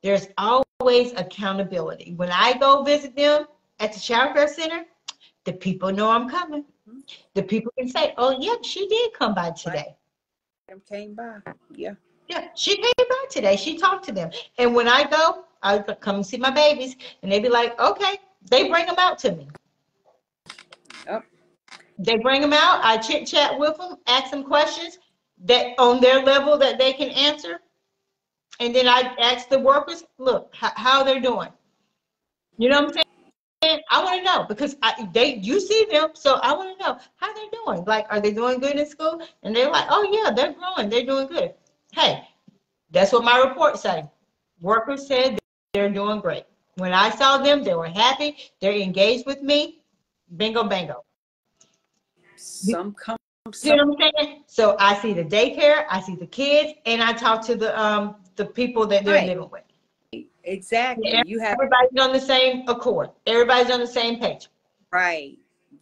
there's always accountability. When I go visit them at the child care center, the people know I'm coming. The people can say, "Oh, yeah, she did come by today. Came by. Yeah. Yeah, she came by today. She talked to them." And when I go, I come and see my babies, and they be like, "Okay." They bring them out to me. Yep. They bring them out. I chit chat with them, ask them questions that on their level that they can answer, and then I ask the workers, "Look, how they're doing." You know what I'm saying? I want to know because you see them, so I want to know how they're doing. Like, are they doing good in school? And they're like, "Oh yeah, they're growing. They're doing good." Hey, that's what my report say. Workers said they're doing great. When I saw them, they were happy. They're engaged with me. Bingo, bango. Some come, See some what I'm saying? So I see the daycare, I see the kids, and I talk to the people that they're right. living with. Exactly. Yeah, You have everybody's on the same accord. Everybody's on the same page. right,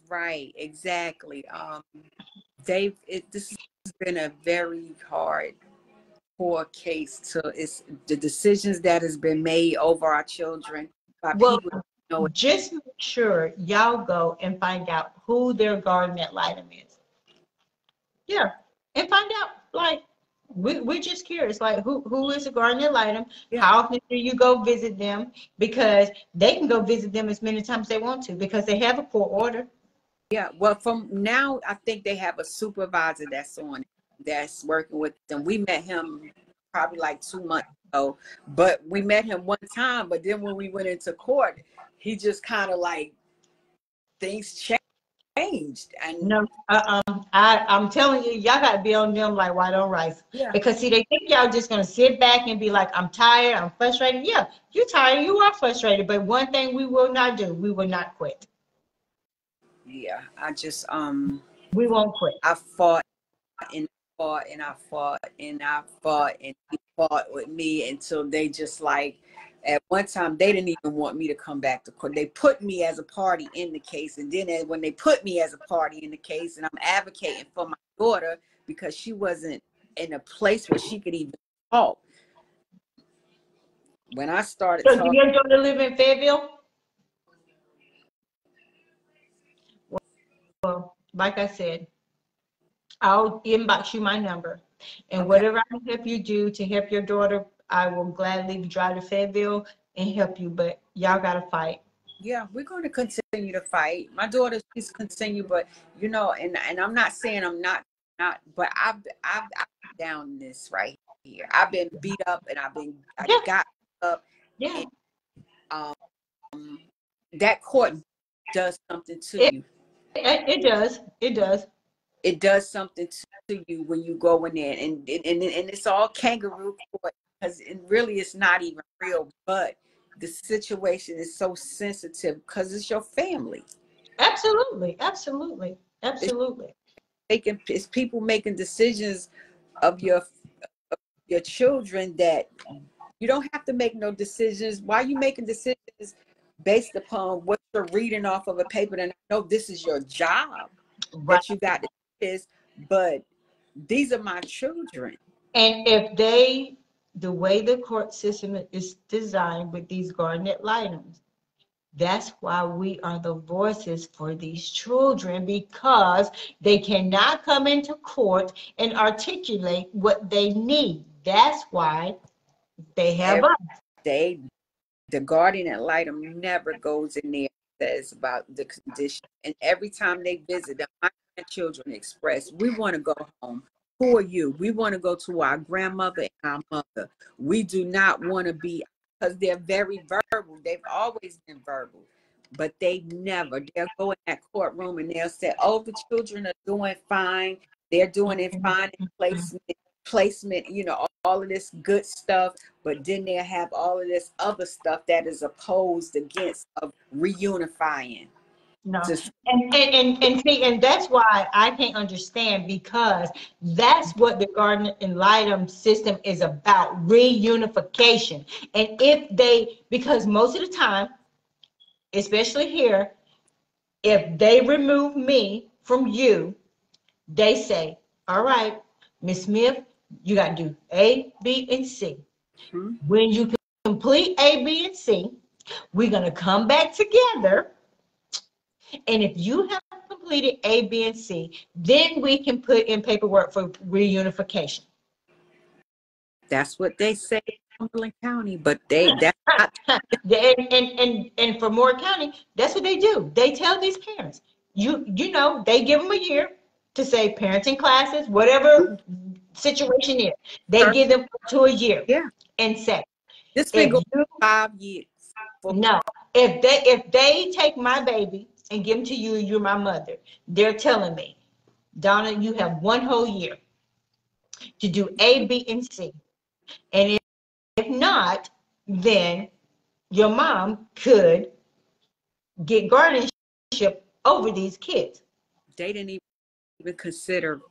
right, exactly. Dave, this has been a very hard, poor case to it's the decisions that has been made over our children by Well, people. You know, just make sure y'all go and find out who their garden ad litem is. Yeah, and find out like we're just curious, like who is a garden ad litem? yeah, How often do you go visit them? Because they can go visit them as many times they want to because they have a court order. yeah. Well, from now, I think they have a supervisor that's working with them. We met him probably like 2 months ago, but we met him one time. But then when we went into court, he just kind of like things changed, and No, I'm telling you, y'all got to be on them like white on rice. yeah, Because see, they think y'all just gonna sit back and be like, "I'm tired, I'm frustrated." Yeah, you're tired, you are frustrated. But one thing we will not do, we will not quit. yeah. I just We won't quit. I fought and fought and I fought and I fought and he fought with me until they just like at one time they didn't even want me to come back to court. They put me as a party in the case, and then when they put me as a party in the case and I'm advocating for my daughter because she wasn't in a place where she could even talk. When I started So, do talking, your daughter live in Fayetteville? Well, like I said, I'll inbox you my number, and okay, whatever I can help you do to help your daughter, I will gladly drive to Fayetteville and help you. But y'all gotta fight. yeah, we're going to continue to fight. My daughter, she's continue, but you know, and I'm not saying I'm not, but I've down this right here. I've been beat up and I Yeah, got up, yeah. and um, that court does something to It you. it does. It does. It does something to you when you go in there, and it's all kangaroo court because really it's not even real, but the situation is so sensitive because it's your family. Absolutely. Absolutely. Absolutely. It's people making decisions of your children that you don't have to make no decisions. Why are you making decisions based upon what you're reading off of a paper? And I know this is your job Right. that you got to do this, but these are my children. And if they, the way the court system is designed with these garnet items, that's why we are the voices for these children because they cannot come into court and articulate what they need. That's why they have Every us. day, the guardian ad litem never goes in there and says about the condition. And every time they visit them, my grandchildren express, we want to go home. Who are you? We want to go to our grandmother and our mother. We do not want to be, because they're very verbal. They've always been verbal, but they'll go in that courtroom and they'll say, oh, the children are doing fine. They're doing it fine in placement, you know, all of this good stuff, but then they have all of this other stuff that is opposed against of reunifying. No. Just And see, and that's why I can't understand because that's what the Garden and Lightum system is about, reunification. And if they, because most of the time, especially here, if they remove me from you, they say, all right, Miss Smith, you got to do A, B, and C. Hmm. When you complete A, B, and C, we're going to come back together. And if you have completed A, B, and C, then we can put in paperwork for reunification. That's what they say in Cumberland County, but that's not. And for Moore County, that's what they do. They tell these parents, you know, they give them a year to say parenting classes, whatever situation is. They give them up to a year Yeah, and say, this been if going you 5 years. no, if they take my baby and give him to you, you're my mother. They're telling me, Donna, you have one whole year to do A, B, and C. And if not, then your mom could get guardianship over these kids They didn't even consider.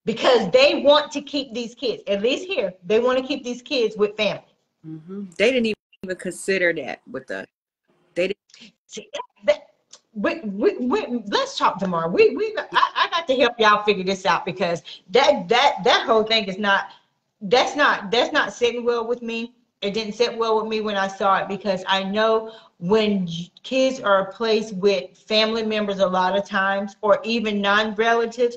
because they want to keep these kids. At least here, they want to keep these kids with family. They didn't even consider that with us. They didn't. See, let's talk tomorrow. I got to help y'all figure this out because that whole thing is not that's not sitting well with me. It didn't sit well with me when I saw it because I know when kids are placed with family members a lot of times or even non-relatives,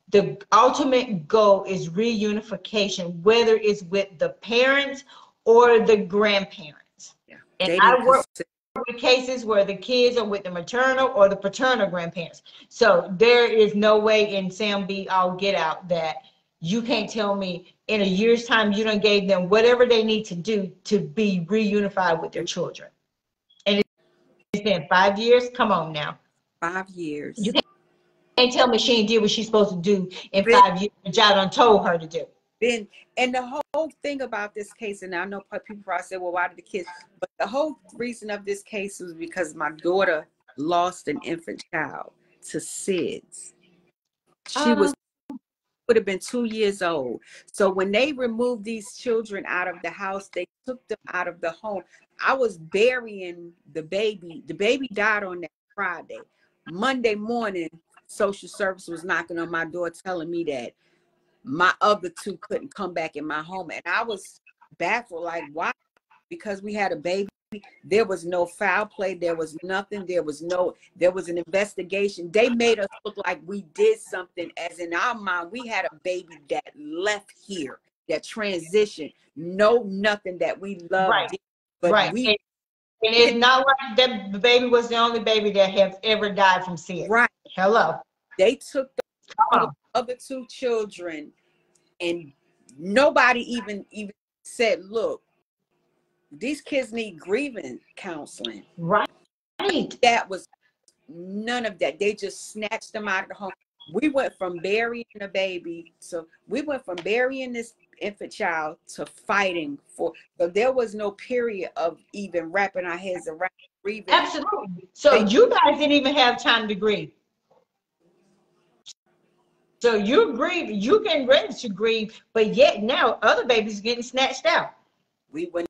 the ultimate goal is reunification, whether it's with the parents or the grandparents. Yeah, And they didn't I work consider. with cases where the kids are with the maternal or the paternal grandparents. So there is no way in Sam B. I'll get out that you can't tell me in a year's time you done gave them whatever they need to do to be reunified with their children. And it's been 5 years. Come on now. 5 years. You can't tell me she ain't did what she's supposed to do in Been, 5 years, which I done told her to do. been, and the whole thing about this case, and I know people probably say, well, why did the kids? But the whole reason of this case was because my daughter lost an infant child to SIDS. She Um, would have been 2 years old. So when they removed these children out of the house, they took them out of the home. I was burying the baby. The baby died on that Friday. Monday morning, social service was knocking on my door telling me that my other two couldn't come back in my home. And I was baffled, like, why? Because we had a baby. There was no foul play. There was nothing. There was an investigation. They made us look like we did something, as in our mind, we had a baby that left here, that transitioned. No, nothing that we loved. right, But right. we And it's not like that the baby was the only baby that has ever died from SIDS. right. Hello. They took Come the on. other two children, and nobody even said, look, these kids need grievance counseling. Right. That was none of that. They just snatched them out of the home. We went from burying a baby, so we went from burying this infant child to fighting for. So there was no period of even wrapping our heads around grieving. Absolutely. So you guys didn't even have time to grieve. So you grieve, you getting ready to grieve, but yet now other babies getting snatched out. We went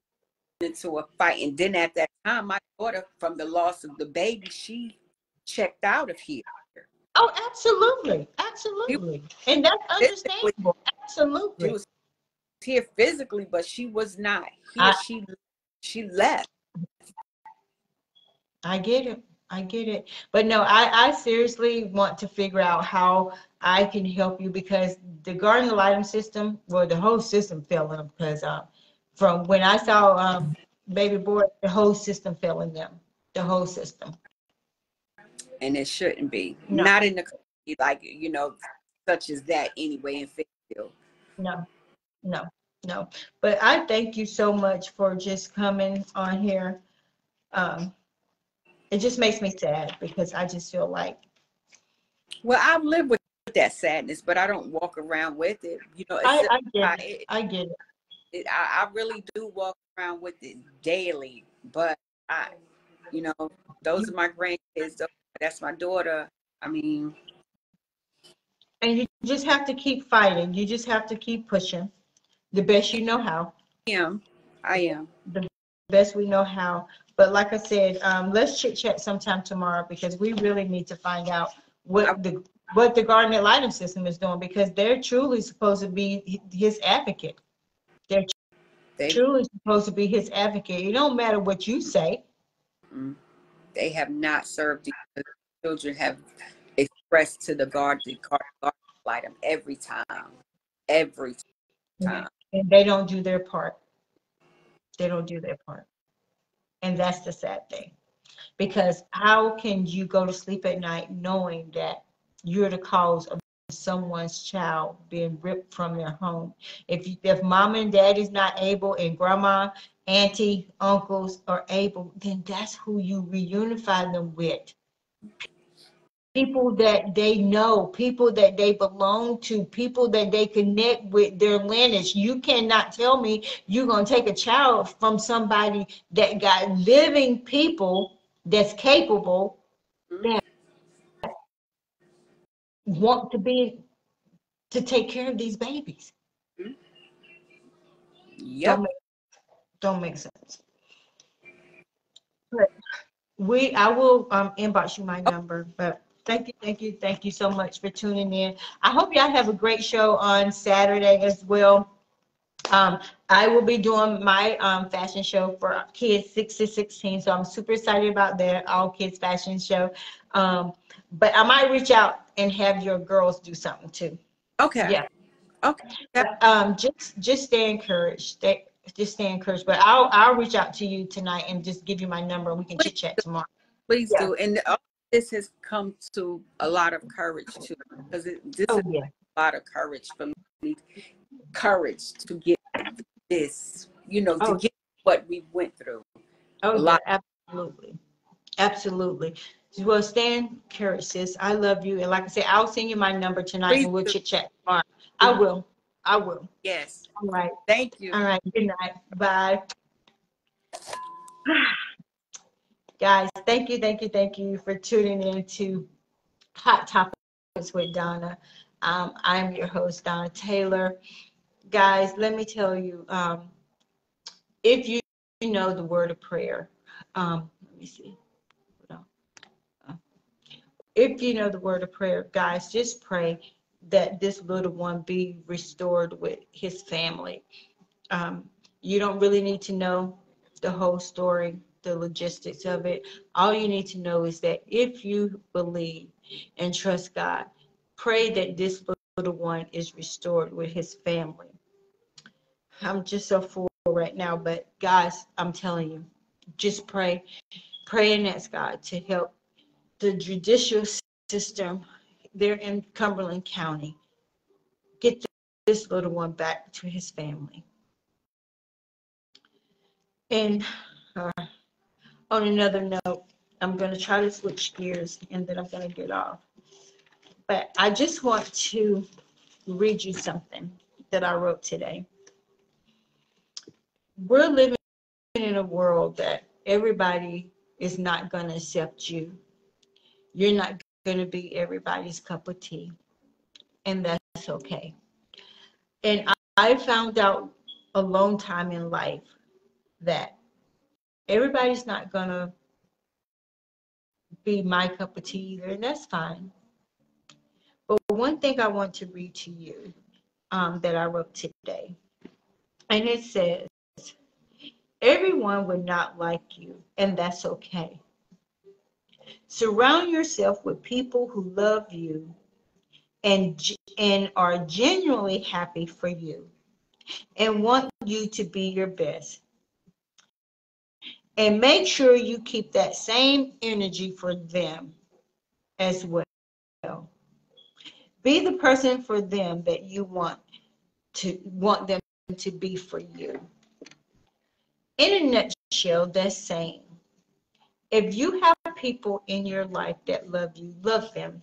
into a fight, and then at that time, my daughter, from the loss of the baby, she checked out of here. Oh, absolutely. Absolutely. And that's understandable. She Absolutely. was here physically, but she was not here. I, She left. I get it. I get it. But no, I seriously want to figure out how I can help you because the garden lighting system, well, the whole system fell in them because from when I saw baby boy, the whole system fell in them. The whole system. And it shouldn't be. No. Not in the community, like, such as that anyway in Fayetteville. No, no, no. But I thank you so much for just coming on here. It just makes me sad because I just feel like. Well, I've lived with that sadness, but I don't walk around with it. I get it. I get it. I really do walk around with it daily, but those are my grandkids. That's my daughter. I mean. And you just have to keep fighting. You just have to keep pushing the best you know how. I am. The best we know how. But like I said, let's chit chat sometime tomorrow, because we really need to find out what the Garnet Lighting System is doing, because they're truly supposed to be his advocate. They're truly supposed to be his advocate. It don't matter what you say. They have not served the children, have expressed to the guard light them every time. And they don't do their part. They don't do their part. And that's the sad thing. Because how can you go to sleep at night knowing that you're the cause of someone's child being ripped from their home? If mom and dad is not able, and grandma, auntie, uncles are able, then that's who you reunify them with. People that they know, people that they belong to, people that they connect with their lineage. You cannot tell me you're going to take a child from somebody that got living people that's capable, that want to take care of these babies. Yep. Don't make sense. But I will inbox you my number. But thank you so much for tuning in. I hope y'all have a great show on Saturday as well. I will be doing my fashion show for kids 6 to 16, so I'm super excited about that, all kids fashion show. But I might reach out and have your girls do something too. Okay. Yeah. Okay. Just stay encouraged. Just stay encouraged. But I'll reach out to you tonight and just give you my number. We can chit chat tomorrow. Please do. And this has come to a lot of courage too, because this is a lot of courage for me. Courage to get this, to get what we went through. Absolutely. Well, stay encouraged, sis. I love you. And like I said, I'll send you my number tonight. Please, and we'll chit chat tomorrow. I will. Yes. All right. Thank you. All right. Good night. Bye. Guys, thank you for tuning in to Hot Topics with Donna. I'm your host, Donna Taylor. Guys, let me tell you, if you know the word of prayer, let me see. If you know the word of prayer, guys, just pray that this little one be restored with his family. You don't really need to know the whole story, the logistics of it. All you need to know is that if you believe and trust God, pray that this little one is restored with his family. I'm just so full right now, but guys, I'm telling you, just pray and ask God to help the judicial system there in Cumberland County get this little one back to his family. And on another note, I'm going to try to switch gears and then I'm going to get off. But I just want to read you something that I wrote today. We're living in a world that everybody is not going to accept you. You're not going to be everybody's cup of tea. And that's okay. And I found out a long time in life that everybody's not going to be my cup of tea either, and that's fine. But one thing I want to read to you that I wrote today, and it says, everyone would not like you, and that's okay. Surround yourself with people who love you and are genuinely happy for you and want you to be your best. And make sure you keep that same energy for them as well. Be the person for them that you want them to be for you. In a nutshell, that's saying, if you have people in your life that love you, love them.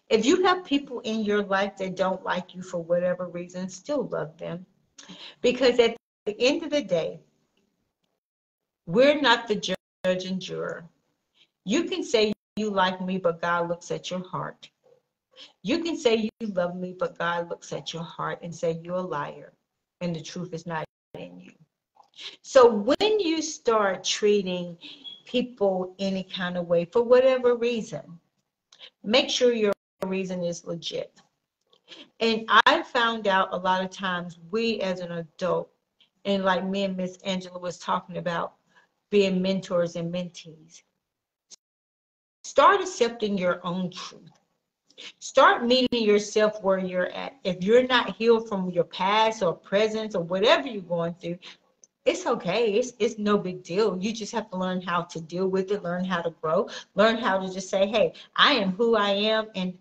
If you have people in your life that don't like you for whatever reason, still love them. Because at the end of the day, we're not the judge and juror. You can say you like me, but God looks at your heart. You can say you love me, but God looks at your heart and say you're a liar and the truth is not in you. So when you start treating people any kind of way for whatever reason, make sure your reason is legit. And I found out a lot of times we as an adult, and like me and Miss Angela was talking about being mentors and mentees, start accepting your own truth. Start meeting yourself where you're at. If you're not healed from your past or present or whatever you're going through, it's okay. It's no big deal. You just have to learn how to deal with it, learn how to grow, learn how to just say, hey, I am who I am. And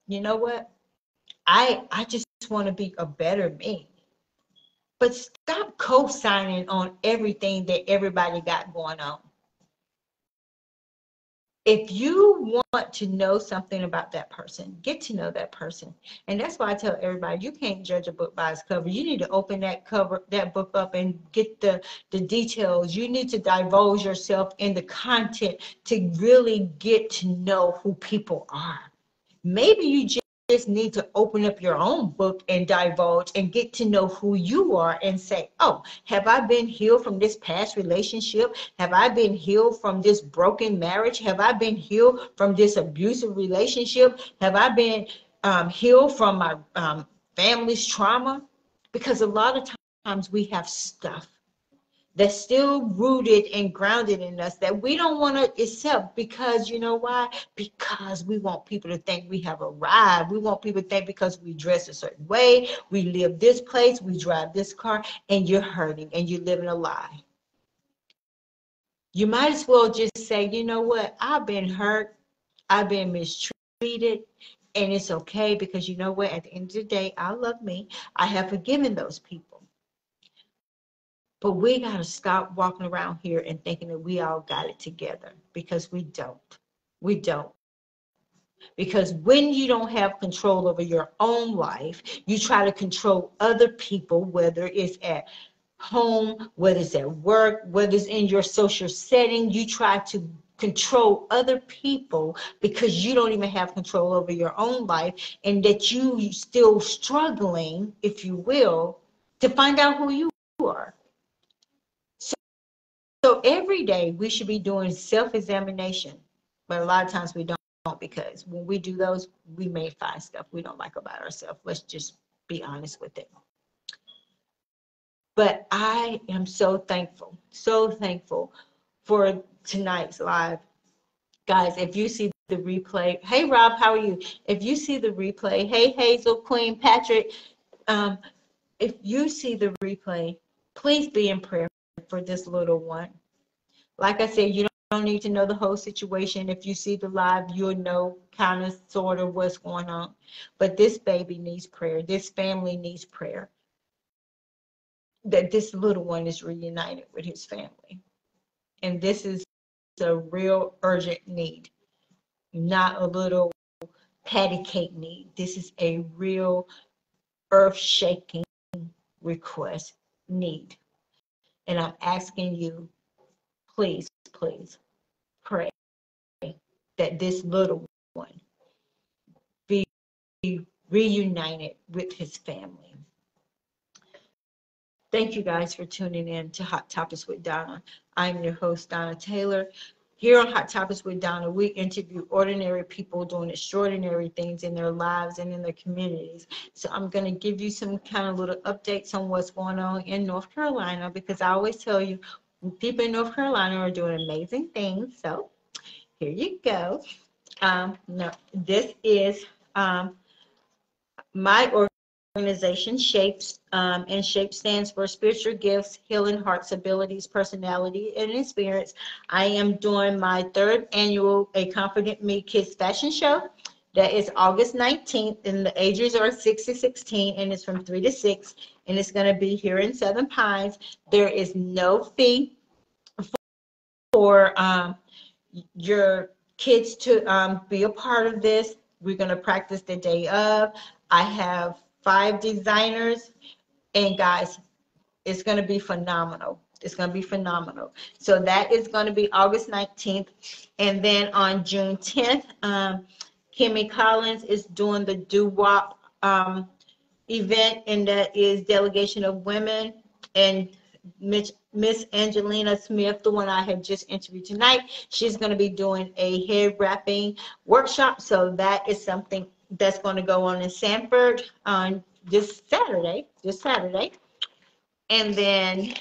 you know what? I just want to be a better me. But stop co-signing on everything that everybody got going on. If you want to know something about that person, get to know that person. And that's why I tell everybody, you can't judge a book by its cover. You need to open that book up and get the details. You need to divulge yourself in the content to really get to know who people are. Maybe you just need to open up your own book and divulge and get to know who you are and say, oh, have I been healed from this past relationship? Have I been healed from this broken marriage? Have I been healed from this abusive relationship? Have I been healed from my family's trauma? Because a lot of times we have stuff that's still rooted and grounded in us that we don't want to accept, because you know why? Because we want people to think we have arrived. We want people to think because we dress a certain way, we live this place, we drive this car, and you're hurting and you're living a lie. You might as well just say, you know what? I've been hurt, I've been mistreated, and it's okay, because you know what? At the end of the day, I love me. I have forgiven those people. But we got to stop walking around here and thinking that we all got it together, because we don't. We don't. Because when you don't have control over your own life, you try to control other people, whether it's at home, whether it's at work, whether it's in your social setting. You try to control other people because you don't even have control over your own life, and that you still struggling, if you will, to find out who you are. So every day we should be doing self-examination, but a lot of times we don't, because when we do those, we may find stuff we don't like about ourselves. Let's just be honest with it. But I am so thankful for tonight's live. Guys, if you see the replay, hey Rob, how are you? If you see the replay, hey Hazel, Queen, Patrick, if you see the replay, please be in prayer for this little one. Like I said, you don't need to know the whole situation. If you see the live, you'll know kind of sort of what's going on. But this baby needs prayer. This family needs prayer. That this little one is reunited with his family. And this is a real urgent need, not a little patty cake need. This is a real earth-shaking request need. And I'm asking you, please, please pray that this little one be reunited with his family. Thank you guys for tuning in to Hot Topics with Donna. I'm your host, Donna Taylor. Here on Hot Topics with Donna, we interview ordinary people doing extraordinary things in their lives and in their communities. So I'm going to give you some kind of little updates on what's going on in North Carolina, because I always tell you, people in North Carolina are doing amazing things. So here you go. No, this is my organization, Shapes, and SHAPE stands for Spiritual Gifts, Healing Hearts, Abilities, Personality, and Experience. I am doing my 3rd annual A Confident Me Kids Fashion Show. That is August 19th, and the ages are 6 to 16, and it's from 3 to 6, and it's going to be here in Southern Pines. There is no fee for your kids to be a part of this. We're going to practice the day of. I have 5 designers, and guys, it's going to be phenomenal. It's going to be phenomenal. So that is going to be August 19th. And then on June 10th, Kimmy Collins is doing the doo-wop event, and that is delegation of women. And Miss Angelina Smith, the one I have just interviewed tonight. She's going to be doing a hair wrapping workshop. So that is something that's going to go on in Sanford on this Saturday. And then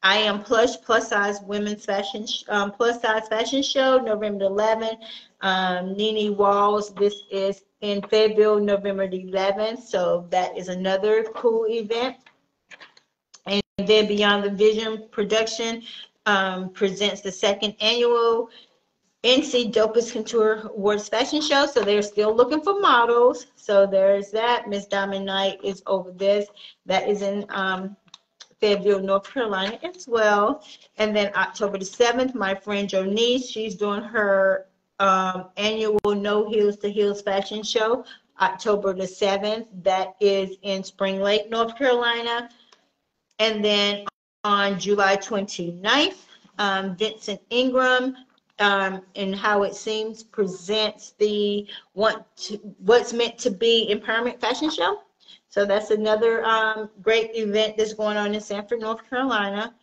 I am plus size women's fashion plus size fashion show November 11th. Nene Walls. This is in Fayetteville, November the 11th. So that is another cool event. And then Beyond the Vision production presents the second annual NC Dopest Couture Awards fashion show. So they're still looking for models. So there's that. Miss Diamond Knight is over this. That is in Fayetteville, North Carolina as well. And then October the 7th, my friend Jonice, she's doing her annual No Heels to Heels fashion show, October the 7th. That is in Spring Lake, North Carolina. And then on July 29th, Vincent Ingram and How It Seems presents the What's Meant to Be Empowerment Fashion Show. So that's another great event that's going on in Sanford, North Carolina.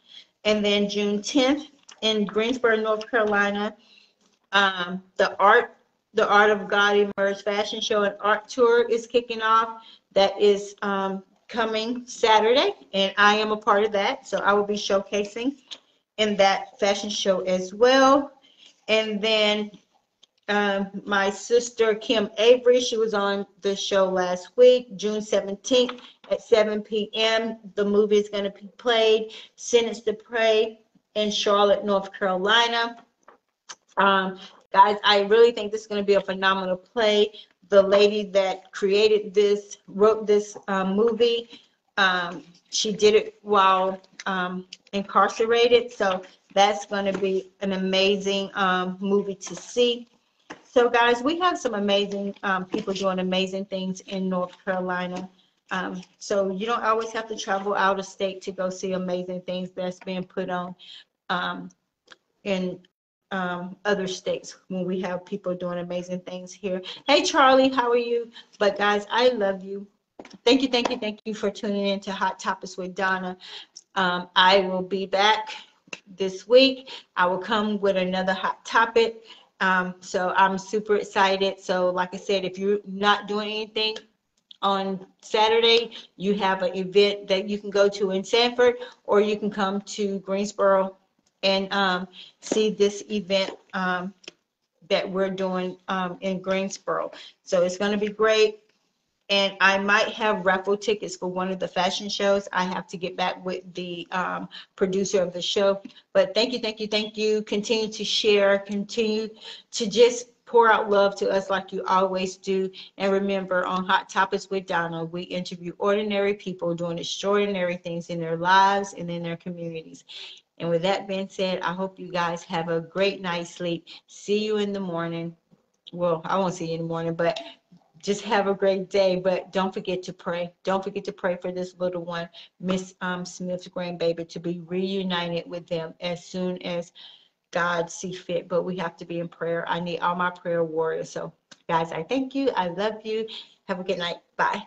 And then June 10th in Greensboro, North Carolina, the Art of God Emerged Fashion Show and Art Tour is kicking off. That is coming Saturday, and I am a part of that. So I will be showcasing in that fashion show as well. And then my sister Kim Avery, she was on the show last week, June 17th at 7 p.m. The movie is going to be played, Sentence to Pray, in Charlotte, North Carolina. Guys, I really think this is going to be a phenomenal play. The lady that created this, wrote this movie, she did it while incarcerated. So that's going to be an amazing movie to see. So guys, we have some amazing people doing amazing things in North Carolina. So you don't always have to travel out of state to go see amazing things that's being put on in other states when we have people doing amazing things here. Hey Charlie, how are you? But guys, I love you. Thank you for tuning in to Hot Topics with Donna. I will be back this week. I will come with another hot topic. So I'm super excited. So like I said, if you're not doing anything on Saturday, you have an event that you can go to in Sanford, or you can come to Greensboro and see this event that we're doing in Greensboro. So it's going to be great. And I might have raffle tickets for one of the fashion shows. I have to get back with the producer of the show. But thank you. Continue to share. Continue to just pour out love to us like you always do. And remember, on Hot Topics with Donna, we interview ordinary people doing extraordinary things in their lives and in their communities. And with that being said, I hope you guys have a great night's sleep. See you in the morning. Well, I won't see you in the morning, but just have a great day. But don't forget to pray. Don't forget to pray for this little one, Miss Smith's grandbaby, to be reunited with them as soon as God see fit. But we have to be in prayer. I need all my prayer warriors. So, guys, I thank you. I love you. Have a good night. Bye.